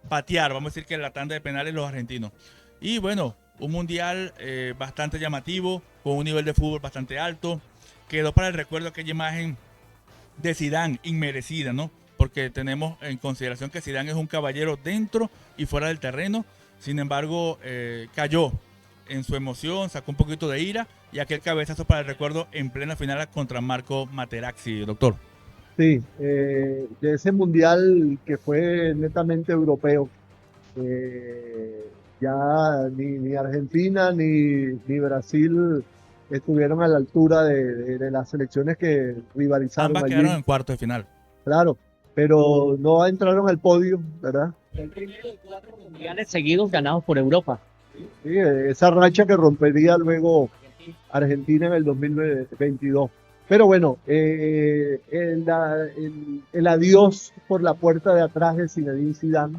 patear, vamos a decir que la tanda de penales los argentinos. Y bueno, un mundial bastante llamativo, con un nivel de fútbol bastante alto. Quedó para el recuerdo aquella imagen de Zidane, inmerecida, ¿no? Porque tenemos en consideración que Zidane es un caballero dentro y fuera del terreno. Sin embargo, cayó en su emoción, sacó un poquito de ira y aquel cabezazo para el recuerdo en plena final contra Marco Materazzi, doctor. Sí, de ese mundial que fue netamente europeo, ya ni Argentina ni Brasil estuvieron a la altura de las selecciones que rivalizaron. Ambas allí. quedaron en cuartos de final. Claro, pero no entraron al podio, ¿verdad? El primero de 4 mundiales seguidos ganados por Europa. Sí, esa racha que rompería luego Argentina en el 2022. Pero bueno, el adiós por la puerta de atrás de Zinedine Zidane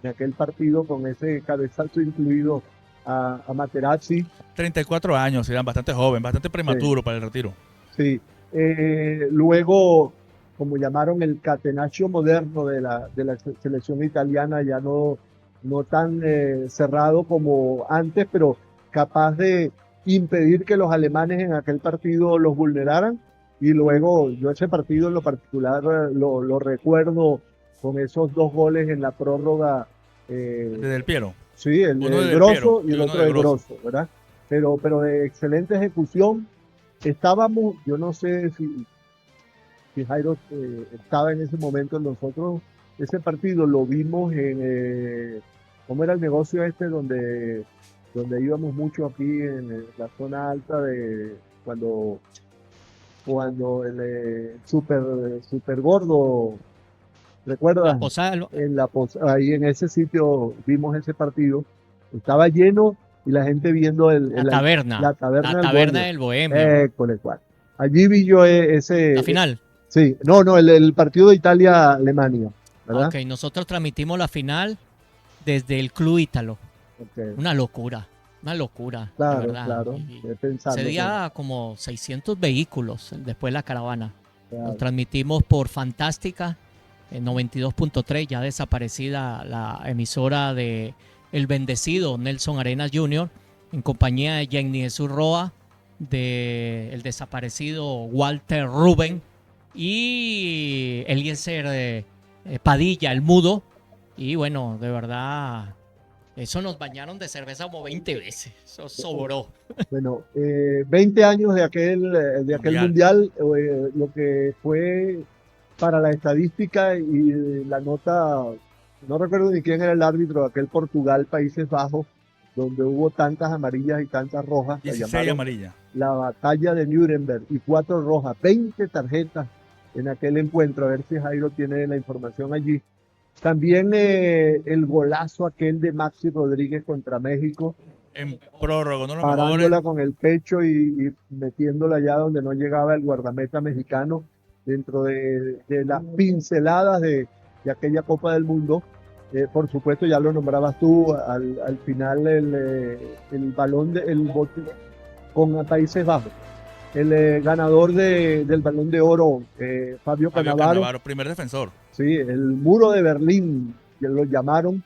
en aquel partido con ese cabezazo incluido a Materazzi. 34 años, eran bastante joven, bastante prematuro para el retiro. Sí, luego, como llamaron el catenaccio moderno de la selección italiana, ya no tan cerrado como antes, pero capaz de impedir que los alemanes en aquel partido los vulneraran. Y luego yo ese partido en lo particular lo recuerdo con esos 2 goles en la prórroga. De Del Piero. Sí, el de Grosso y el otro de Grosso, ¿verdad? Pero de excelente ejecución. Estábamos, yo no sé si Jairo estaba en ese momento. Nosotros ese partido lo vimos en, ¿cómo era el negocio donde íbamos mucho aquí en la zona alta de cuando el super gordo, ¿recuerdas? La Posada, Ahí en ese sitio vimos ese partido, estaba lleno y la gente viendo la taberna del Bohemio. Con el cual. Allí vi yo ese... La final. Sí, no, el partido de Italia-Alemania, ¿verdad? Ok, nosotros transmitimos la final desde el Club Ítalo. Okay. Una locura, Claro, de verdad. claro. Ese día como 600 vehículos después de la caravana. Claro. Lo transmitimos por Fantástica 92.3, ya desaparecida la emisora de El Bendecido Nelson Arenas Jr., en compañía de Jenny Jesús Roa, de el desaparecido Walter Rubén y Eliezer Padilla, el mudo. Y bueno, de verdad, eso nos bañaron de cerveza como 20 veces, eso sobró. Bueno, 20 años de aquel mundial, lo que fue para la estadística y la nota, no recuerdo ni quién era el árbitro de aquel Portugal, Países Bajos, donde hubo tantas amarillas y tantas rojas. 16 amarillas. La batalla de Nuremberg y 4 rojas, 20 tarjetas en aquel encuentro. A ver si Jairo tiene la información allí. También el golazo aquel de Maxi Rodríguez contra México. En prórroga, no lo parándola con el pecho y metiéndola allá donde no llegaba el guardameta mexicano, dentro de las pinceladas de aquella Copa del Mundo. Por supuesto, ya lo nombrabas tú, al final el balón, el bote con Países Bajos. El ganador del Balón de Oro, Fabio Cannavaro, primer defensor. Sí, el muro de Berlín, que lo llamaron.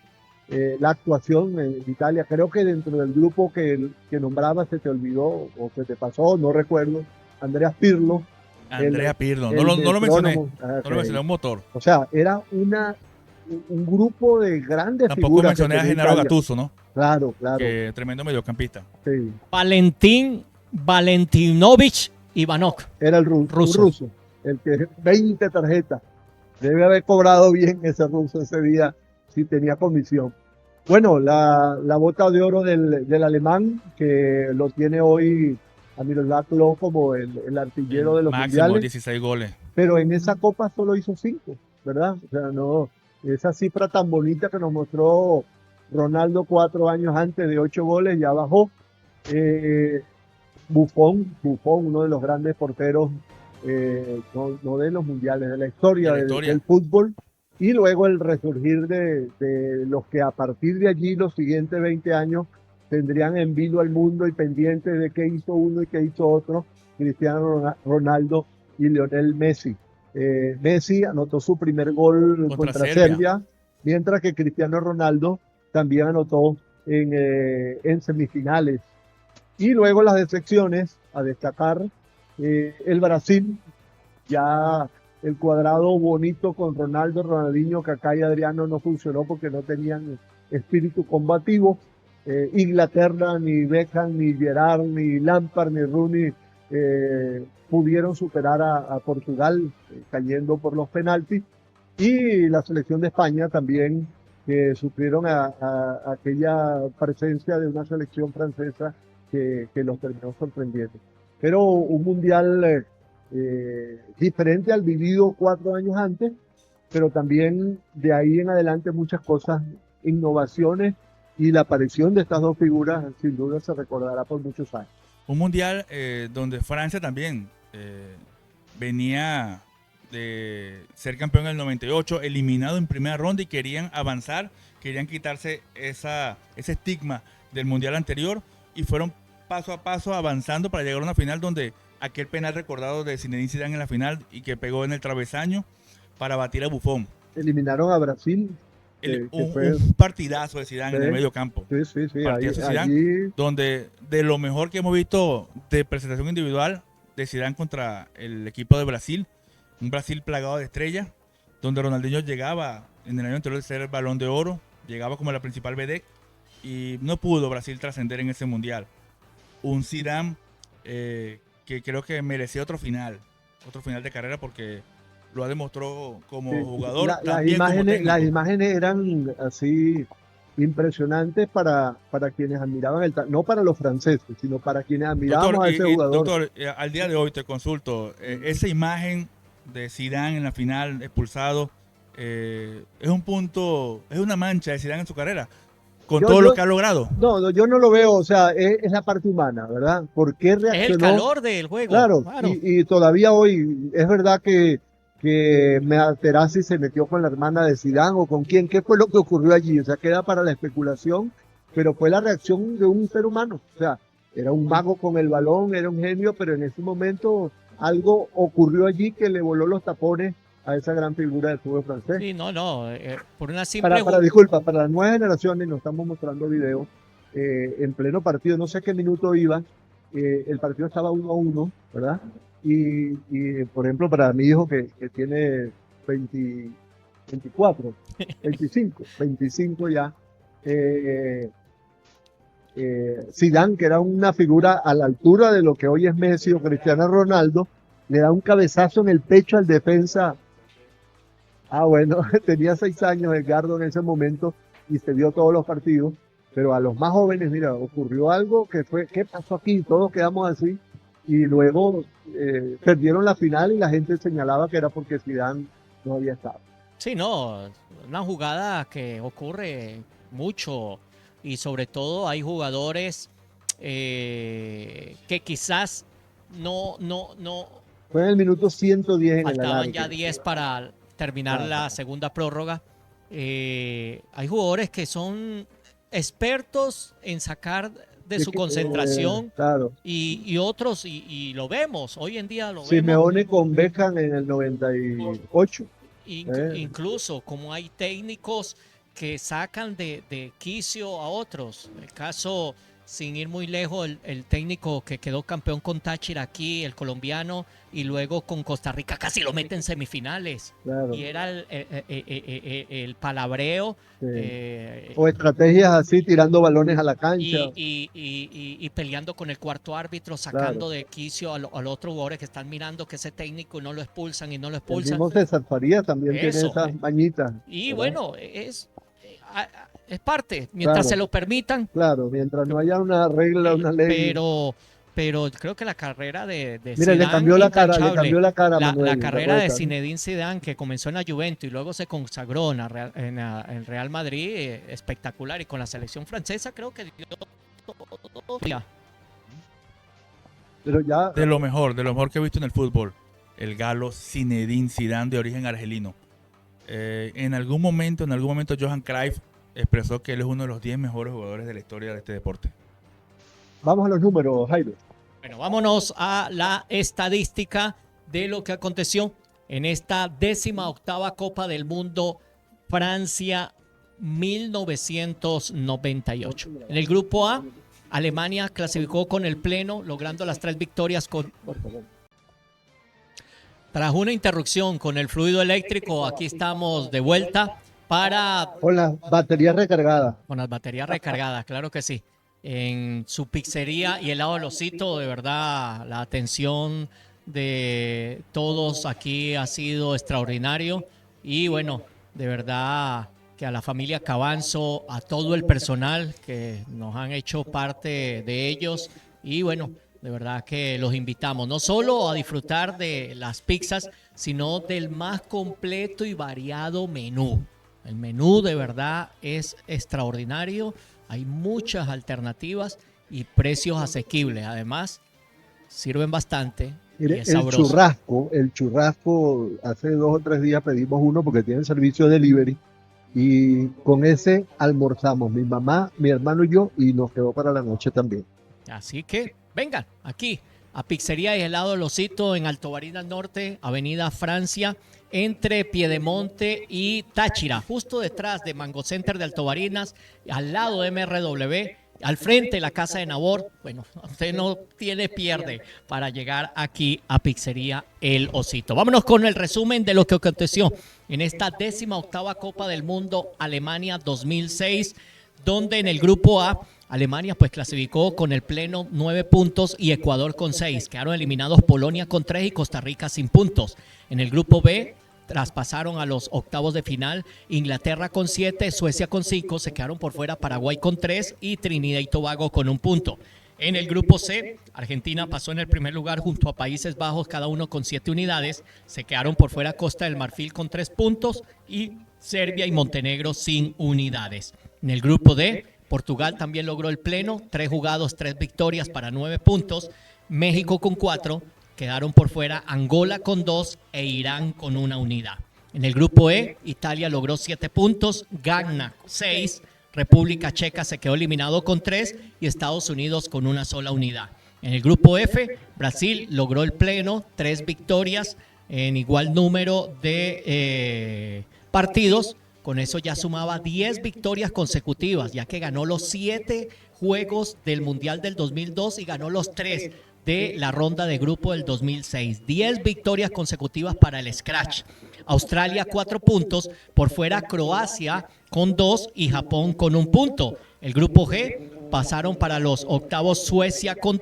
La actuación en Italia, creo que dentro del grupo que nombraba se te olvidó o se te pasó, no recuerdo, Andrea Pirlo. No lo mencioné, no lo mencioné, un motor. O sea, era un grupo de grandes Tampoco figuras. Tampoco mencioné a Gennaro Gattuso, ¿no? Claro. Que tremendo mediocampista. Sí. Valentín Valentinovich Ivanov. Era el ruso, el que 20 tarjetas. Debe haber cobrado bien ese ruso ese día, si tenía comisión. Bueno, la bota de oro del alemán, que lo tiene hoy a Miroslav Klose como el artillero de los máximo, mundiales. 16 goles. Pero en esa copa solo hizo 5, ¿verdad? O sea, no, esa cifra tan bonita que nos mostró Ronaldo 4 años antes de 8 goles, ya bajó. Buffon, uno de los grandes porteros, no de los mundiales, de la historia del fútbol. Y luego el resurgir de los que a partir de allí, los siguientes 20 años, tendrían en vilo al mundo y pendientes de qué hizo uno y qué hizo otro, Cristiano Ronaldo y Lionel Messi. Messi anotó su primer gol contra Serbia, mientras que Cristiano Ronaldo también anotó en semifinales. Y luego las decepciones, a destacar el Brasil, ya el cuadrado bonito con Ronaldo, Ronaldinho, Kaká y Adriano no funcionó porque no tenían espíritu combativo. Inglaterra, ni Beckham, ni Gerrard, ni Lampard, ni Rooney pudieron superar a Portugal, cayendo por los penaltis. Y la selección de España también, que sufrieron aquella presencia de una selección francesa que los terminó sorprendiendo. Pero un mundial diferente al vivido 4 años antes, pero también de ahí en adelante muchas cosas, innovaciones, y la aparición de estas dos figuras sin duda se recordará por muchos años. Un mundial donde Francia también venía de ser campeón en el 98, eliminado en primera ronda, y querían avanzar, querían quitarse ese estigma del mundial anterior, y fueron paso a paso avanzando para llegar a una final donde aquel penal recordado de Zinedine Zidane en la final y que pegó en el travesaño para batir a Buffon. Eliminaron a Brasil. Un partidazo de Zidane en el medio campo. Sí. Partidazo de Zidane, donde de lo mejor que hemos visto de presentación individual de Zidane contra el equipo de Brasil, un Brasil plagado de estrellas, donde Ronaldinho llegaba en el año anterior de ser el Balón de Oro, llegaba como la principal vedette, y no pudo Brasil trascender en ese mundial. Un Zidane que creo que merecía otro final de carrera, porque lo ha demostrado como jugador. Las imágenes eran así impresionantes para quienes admiraban no para los franceses, sino para quienes admiraban a ese jugador. Doctor, al día de hoy te consulto, esa imagen de Zidane en la final expulsado, es un punto, es una mancha de Zidane en su carrera, con todo lo que ha logrado. No, yo no lo veo, o sea, es la parte humana, ¿verdad? ¿Por qué reaccionó? Es el calor del juego. Claro. Y todavía hoy es verdad que Materazzi se metió con la hermana de Zidane o con quién, ¿qué fue lo que ocurrió allí? O sea, queda para la especulación, pero fue la reacción de un ser humano. O sea, era un mago con el balón, era un genio, pero en ese momento algo ocurrió allí que le voló los tapones a esa gran figura del fútbol francés. Sí, por una simple... Disculpa, para las nuevas generaciones nos estamos mostrando videos en pleno partido, no sé qué minuto iba, el partido estaba 1-1, ¿verdad? Y por ejemplo, para mi hijo que tiene 24, 25 ya, Zidane, que era una figura a la altura de lo que hoy es Messi o Cristiano Ronaldo, le da un cabezazo en el pecho al defensa. Bueno, tenía 6 años Edgardo en ese momento y se vio todos los partidos, pero a los más jóvenes, mira, ocurrió algo que fue, ¿qué pasó aquí? Todos quedamos así y luego perdieron la final y la gente señalaba que era porque Zidane no había estado. Sí, una jugada que ocurre mucho y sobre todo hay jugadores que quizás no fue en el minuto 110 en faltaban el alargue. ya 10 para terminar la segunda prórroga. Hay jugadores que son expertos en sacar de su concentración claro. y otros, y lo vemos, hoy en día lo vemos. Simeone con Beckham en el 98. Incluso como hay técnicos que sacan de quicio a otros. El caso, sin ir muy lejos, el técnico que quedó campeón con Táchira aquí, el colombiano, y luego con Costa Rica casi lo mete en semifinales. Claro. Y era el palabreo. Sí. O estrategias así, tirando balones a la cancha. Y peleando con el cuarto árbitro, sacando de quicio al otro jugador que están mirando que ese técnico no lo expulsan y no lo expulsan. El mismo César Farías también tiene esas mañitas. Y ¿verdad? bueno, es parte, mientras se lo permitan. Claro, mientras no haya una regla, una ley. Pero creo que la carrera de Mira, Zidane, le cambió la cara, Manuel, la carrera de Zinedine Zidane, que comenzó en la Juventus y luego se consagró en el Real Madrid, espectacular, y con la selección francesa creo que dio todo. Pero ya... de lo mejor que he visto en el fútbol, el galo Zinedine Zidane, de origen argelino. En algún momento Johan Cruyff expresó que él es uno de los 10 mejores jugadores de la historia de este deporte. Vamos a los números, Jairo. Bueno, vámonos a la estadística de lo que aconteció en esta 18ª Copa del Mundo Francia 1998. En el grupo A, Alemania clasificó con el pleno, logrando las 3 victorias tras una interrupción con el fluido eléctrico. Aquí estamos de vuelta con las baterías recargadas. Con las baterías recargadas, claro que sí. En su pizzería y helado del Osito, de verdad, la atención de todos aquí ha sido extraordinario. Y bueno, de verdad que a la familia Cabanzo, a todo el personal que nos han hecho parte de ellos. Y bueno, de verdad que los invitamos no solo a disfrutar de las pizzas, sino del más completo y variado menú. El menú de verdad es extraordinario. Hay muchas alternativas y precios asequibles. Además, sirven bastante. Mire, y es sabroso. El churrasco, hace 2 o 3 días pedimos uno porque tiene servicio de delivery y con ese almorzamos mi mamá, mi hermano y yo, y nos quedó para la noche también. Así que vengan aquí a Pizzería y Helado El Osito en Alto Barinas Norte, Avenida Francia, entre Piedemonte y Táchira, justo detrás de Mango Center de Alto Barinas, al lado de MRW, al frente de la Casa de Nabor. Bueno, usted no tiene pierde para llegar aquí a Pizzería El Osito. Vámonos con el resumen de lo que aconteció en esta 18ª Copa del Mundo Alemania 2006, donde en el grupo A Alemania pues clasificó con el pleno 9 puntos y Ecuador con 6. Quedaron eliminados Polonia con 3 y Costa Rica sin puntos. En el grupo B traspasaron a los octavos de final Inglaterra con 7, Suecia con 5, se quedaron por fuera Paraguay con 3 y Trinidad y Tobago con 1 punto. En el grupo C, Argentina pasó en el primer lugar junto a Países Bajos, cada uno con 7 unidades. Se quedaron por fuera Costa del Marfil con 3 puntos y Serbia y Montenegro sin unidades. En el grupo D, Portugal también logró el pleno, 3 jugados, 3 victorias para 9 puntos. México con 4, quedaron por fuera Angola con 2 e Irán con 1 unidad. En el grupo E, Italia logró 7 puntos, Ghana 6, República Checa se quedó eliminado con 3 y Estados Unidos con 1 sola unidad. En el grupo F, Brasil logró el pleno, 3 victorias, en igual número de partidos. Con eso ya sumaba 10 victorias consecutivas, ya que ganó los 7 juegos del Mundial del 2002 y ganó los 3 de la ronda de grupo del 2006. 10 victorias consecutivas para el Scratch. Australia 4 puntos, por fuera Croacia con 2 y Japón con 1 punto. El grupo G pasaron para los octavos Suiza con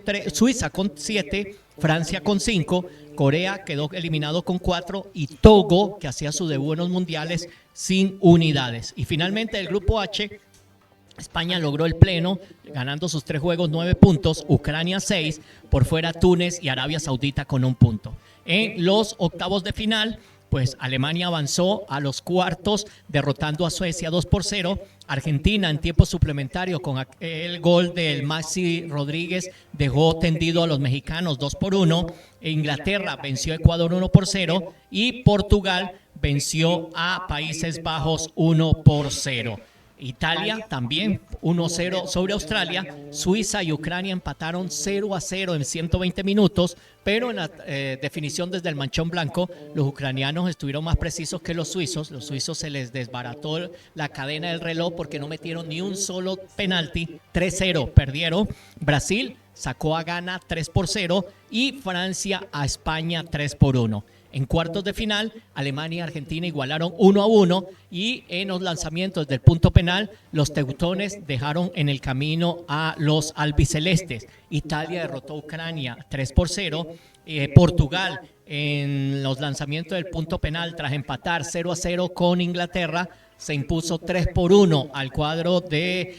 7, Francia con 5, Corea quedó eliminado con 4 y Togo, que hacía su debut en los mundiales, sin unidades. Y finalmente el grupo H, España logró el pleno, ganando sus 3 juegos, 9 puntos, Ucrania 6, por fuera Túnez y Arabia Saudita con 1 punto. En los octavos de final, pues Alemania avanzó a los cuartos derrotando a Suecia 2-0. Argentina en tiempo suplementario con el gol del Maxi Rodríguez dejó tendido a los mexicanos 2-1. Inglaterra venció a Ecuador 1-0 y Portugal venció a Países Bajos 1-0. Italia también 1-0 sobre Australia. Suiza y Ucrania empataron 0-0 en 120 minutos, pero en la definición desde el manchón blanco, los ucranianos estuvieron más precisos que los suizos. Los suizos se les desbarató la cadena del reloj porque no metieron ni un solo penalti. 3-0 perdieron. Brasil sacó a Ghana 3-0 y Francia a España 3-1. En cuartos de final, Alemania y Argentina igualaron 1-1 y en los lanzamientos del punto penal, los teutones dejaron en el camino a los albicelestes. Italia derrotó a Ucrania 3-0. Portugal en los lanzamientos del punto penal, tras empatar 0-0 con Inglaterra, se impuso 3-1 al cuadro de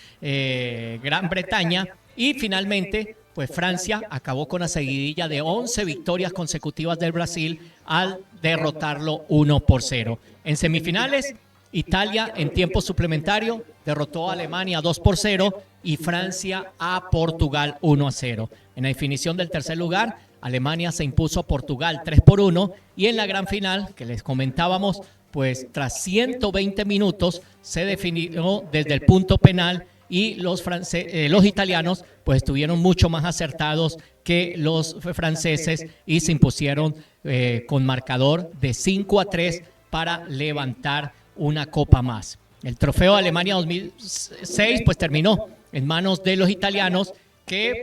Gran Bretaña. Y finalmente, pues Francia acabó con la seguidilla de 11 victorias consecutivas del Brasil al derrotarlo 1-0. En semifinales, Italia en tiempo suplementario derrotó a Alemania 2-0 y Francia a Portugal 1-0. En la definición del tercer lugar, Alemania se impuso a Portugal 3-1 y en la gran final, que les comentábamos, pues tras 120 minutos se definió desde el punto penal y los italianos pues estuvieron mucho más acertados que los franceses y se impusieron con marcador de 5-3 para levantar una copa más. El trofeo de Alemania 2006 pues terminó en manos de los italianos que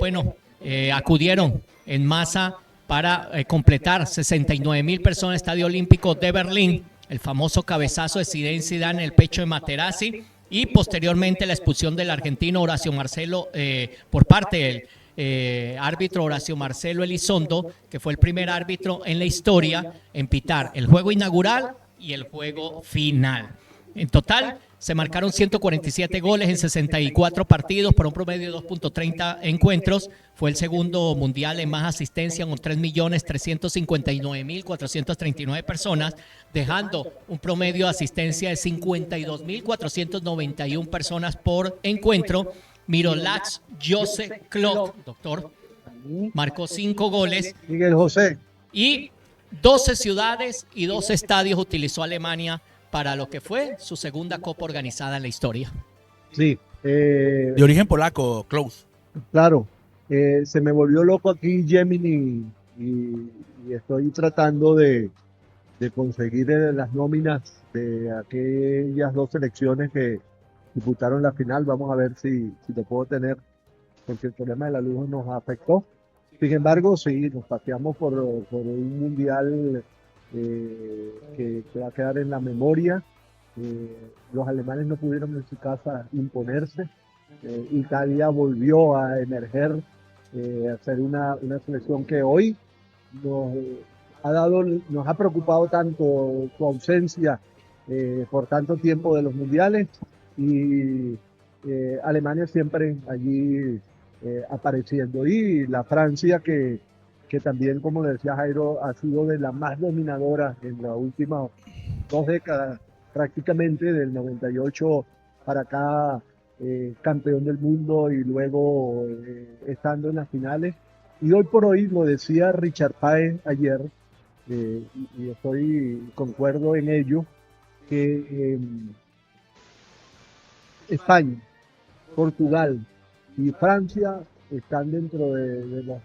acudieron en masa para completar 69,000 personas en el Estadio Olímpico de Berlín, el famoso cabezazo de Zinedine Zidane en el pecho de Materazzi, y posteriormente la expulsión del argentino Horacio Marcelo por parte del árbitro Horacio Marcelo Elizondo, que fue el primer árbitro en la historia en pitar el juego inaugural y el juego final. En total se marcaron 147 goles en 64 partidos por un promedio de 2.30 encuentros. Fue el segundo mundial en más asistencia con 3.359.439 personas, dejando un promedio de asistencia de 52.491 personas por encuentro. Miroslav Josef Klose, doctor, marcó 5 goles. Miguel José. Y 12 ciudades y 2 estadios utilizó Alemania para lo que fue su segunda copa organizada en la historia. Sí. De origen polaco, Klose. Claro. Se me volvió loco aquí Gemini y estoy tratando de conseguir las nóminas de aquellas 2 selecciones que disputaron la final. Vamos a ver si te puedo tener, porque el problema de la luz nos afectó. Sin embargo, sí, nos paseamos por un mundial que va a quedar en la memoria. Los alemanes no pudieron en su casa imponerse. Italia volvió a emerger, a ser una selección que hoy nos ha preocupado tanto su ausencia por tanto tiempo de los mundiales, y Alemania siempre allí apareciendo, y la Francia que también, como le decía Jairo, ha sido de las más dominadoras en las últimas 2 décadas, prácticamente del 98 para acá, campeón del mundo y luego estando en las finales. Y hoy por hoy, lo decía Richard Páez ayer, y concuerdo en ello, que España, Portugal y Francia están dentro de los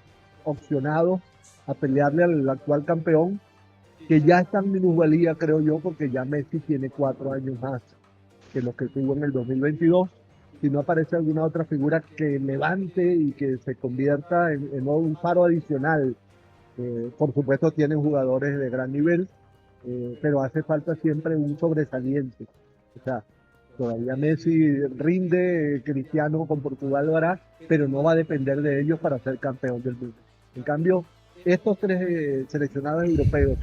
opcionados a pelearle al actual campeón, que ya está en minusvalía, creo yo, porque ya Messi tiene 4 años más que los que tuvo en el 2022. Si no aparece alguna otra figura que levante y que se convierta en un faro adicional. Por supuesto tienen jugadores de gran nivel, pero hace falta siempre un sobresaliente. O sea, todavía Messi rinde, Cristiano con Portugal lo hará, pero no va a depender de ellos para ser campeón del mundo. En cambio, estos 3 seleccionados europeos,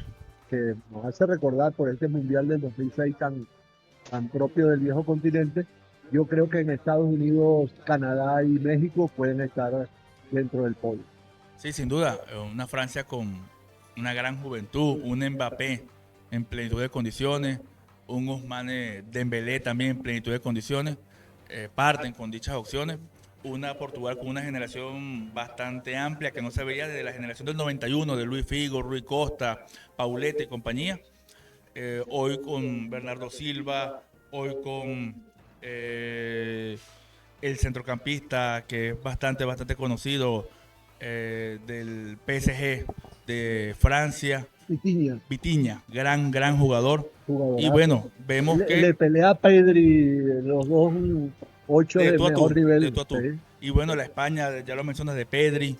que nos hace recordar por este Mundial del 2006 tan propio del viejo continente, yo creo que en Estados Unidos, Canadá y México pueden estar dentro del podio. Sí, sin duda, una Francia con una gran juventud, un Mbappé en plenitud de condiciones, un Ousmane Dembélé también en plenitud de condiciones, parten con dichas opciones. Una Portugal con una generación bastante amplia que no se veía desde la generación del 91, de Luis Figo, Rui Costa, Pauleta y compañía. Hoy con Bernardo Silva, hoy con el centrocampista que es bastante conocido, del PSG de Francia, Vitinha, gran jugador. Y bueno, vemos que le pelea a Pedri, los dos 8 de mejor nivel. De tú a tú. Sí. Y bueno, la España, ya lo mencionas, de Pedri,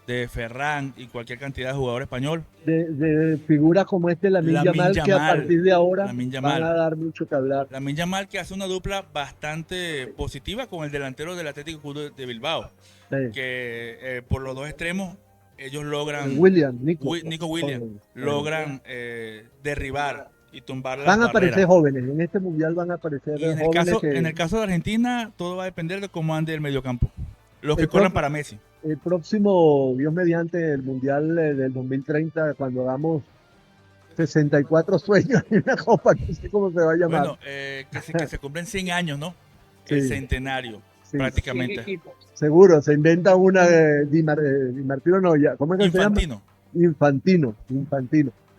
de Ferran y cualquier cantidad de jugador español. De figuras como Lamine Yamal, que a partir de ahora van a dar mucho que hablar. Lamine Yamal, que hace una dupla bastante positiva con el delantero del Atlético Club de Bilbao, sí, que por los dos extremos ellos logran, Nico Williams, logran derribar y tumbar las barreras. Van a aparecer jóvenes, en este mundial van a aparecer jóvenes. En el caso de Argentina, todo va a depender de cómo ande el mediocampo. Los que corran para Messi. El próximo, Dios mediante, el mundial del 2030, cuando hagamos 64 sueños en una copa, no sé cómo se va a llamar. Bueno, que se cumplen 100 años, ¿no? Sí. El centenario, sí, prácticamente. Sí, seguro, se inventa una Di Martino, no, ya, ¿cómo es que se llama? Infantino.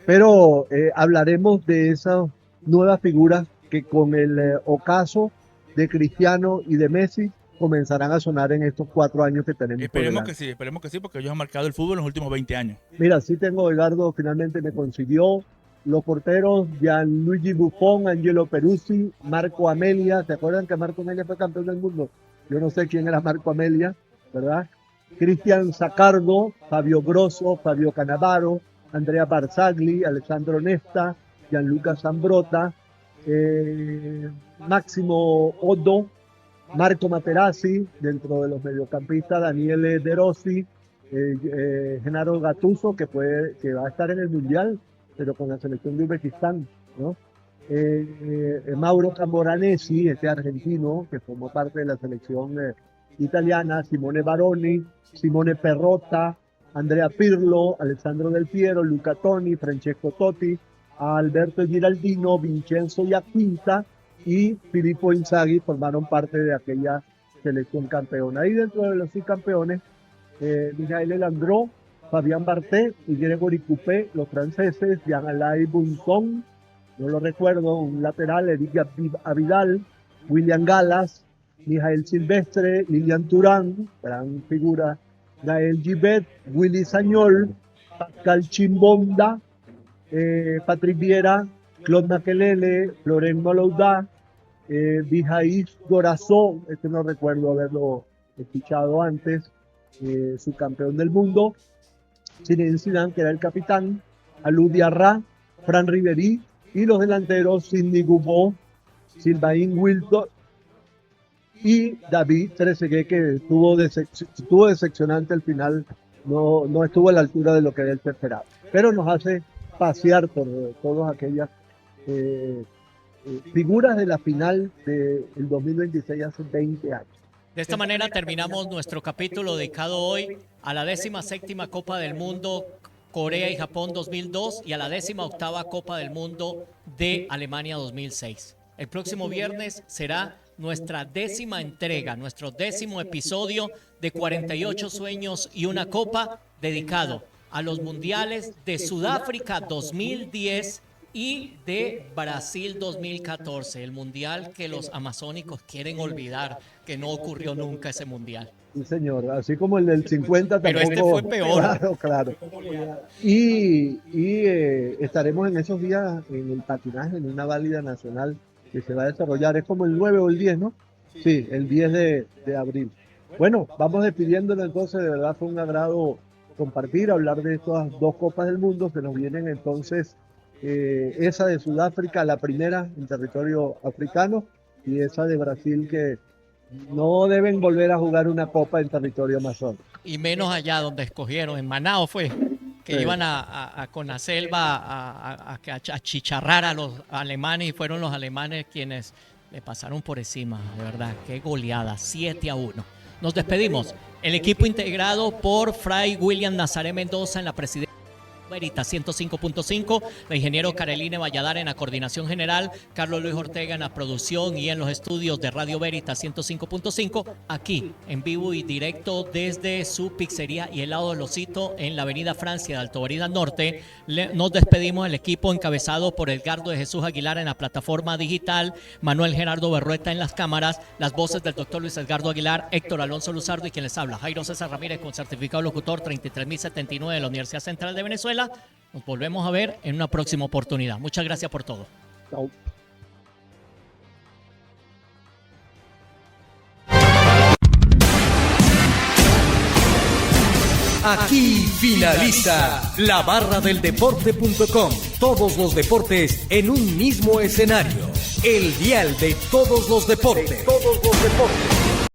Pero hablaremos de esas nuevas figuras que con el ocaso de Cristiano y de Messi comenzarán a sonar en estos 4 años que tenemos. Esperemos que sí, porque ellos han marcado el fútbol en los últimos 20 años. Mira, sí tengo, Edgardo, finalmente me consiguió los porteros Gianluigi Buffon, Angelo Peruzzi, Marco Amelia. ¿Se acuerdan que Marco Amelia fue campeón del mundo? Yo no sé quién era Marco Amelia, ¿verdad? Cristian Zaccardo, Fabio Grosso, Fabio Cannavaro, Andrea Barzagli, Alessandro Nesta, Gianluca Zambrotta, Máximo Oddo, Marco Materazzi, dentro de los mediocampistas, Daniele De Rossi, Gennaro Gattuso, que va a estar en el Mundial, pero con la selección de Uzbekistán, ¿no? Mauro Camoranesi, este argentino, que formó parte de la selección italiana, Simone Baroni, Simone Perrotta, Andrea Pirlo, Alessandro Del Piero, Luca Toni, Francesco Totti, Alberto Giraldino, Vincenzo Iacquinta y Filippo Inzaghi formaron parte de aquella selección campeona. Y dentro de los 6 campeones, Michael Landreau, Fabien Barthez y Gregory Coupé, los franceses, Jean-Alain Bunson, no lo recuerdo, un lateral, Eric Abidal, William Gallas, Mijael Silvestre, Lilian Thuram, gran figura, Gael Gibet, Willy Sagnol, Pascal Chimbonda, Patrick Vieira, Claude Makelele, Florent Malouda, Bijaís Gorazó, no recuerdo haberlo escuchado antes, su campeón del mundo, Zinedine Zidane, que era el capitán, Alou Diarra, Fran Ribéry, y los delanteros Sidney Gubbo, Sylvain Wiltord y David Trezeguet, que estuvo decepcionante al final, no estuvo a la altura de lo que él esperaba. Pero nos hace pasear por todas aquellas figuras de la final del 2026 hace 20 años. De esta manera terminamos nuestro capítulo dedicado hoy a la 17ª Copa del Mundo Corea y Japón 2002 y a la 18ª Copa del Mundo de Alemania 2006. El próximo viernes será nuestra 10ª entrega, nuestro 10º episodio de 48 sueños y una copa dedicado a los mundiales de Sudáfrica 2010 y de Brasil 2014, el mundial que los amazónicos quieren olvidar, que no ocurrió nunca ese mundial. Sí, señor, así como el del 50 Pero tampoco. este fue peor. Claro. Y estaremos en esos días en el patinaje, en una válida nacional que se va a desarrollar, es como el 9 o el 10, ¿no? Sí, el 10 de abril. Bueno, vamos despidiéndolo entonces, de verdad fue un agrado compartir, hablar de estas dos Copas del Mundo que nos vienen entonces, esa de Sudáfrica, la primera en territorio africano, y esa de Brasil que no deben volver a jugar una Copa en territorio amazónico. Y menos allá donde escogieron, en Manao fue, que Sí. iban con la selva a chicharrar a los alemanes, y fueron los alemanes quienes le pasaron por encima, de verdad, qué goleada, 7-1. Nos despedimos. El equipo integrado por Fray William Nazaré Mendoza en la presidencia Veritas 105.5, la ingeniero Caroline Valladar en la coordinación general, Carlos Luis Ortega en la producción y en los estudios de Radio Veritas 105.5, aquí en vivo y directo desde su pizzería y helado del Osito en la avenida Francia de Alto Barina Norte. Nos despedimos del equipo encabezado por Edgardo de Jesús Aguilar en la plataforma digital, Manuel Gerardo Berrueta en las cámaras, las voces del doctor Luis Edgardo Aguilar, Héctor Alonso Luzardo y quien les habla, Jairo César Ramírez, con certificado locutor 33.079 de la Universidad Central de Venezuela. Nos volvemos a ver en una próxima oportunidad. Muchas gracias por todo. Chao. Aquí finaliza la barra del deporte.com. Todos los deportes en un mismo escenario. El dial de todos los deportes.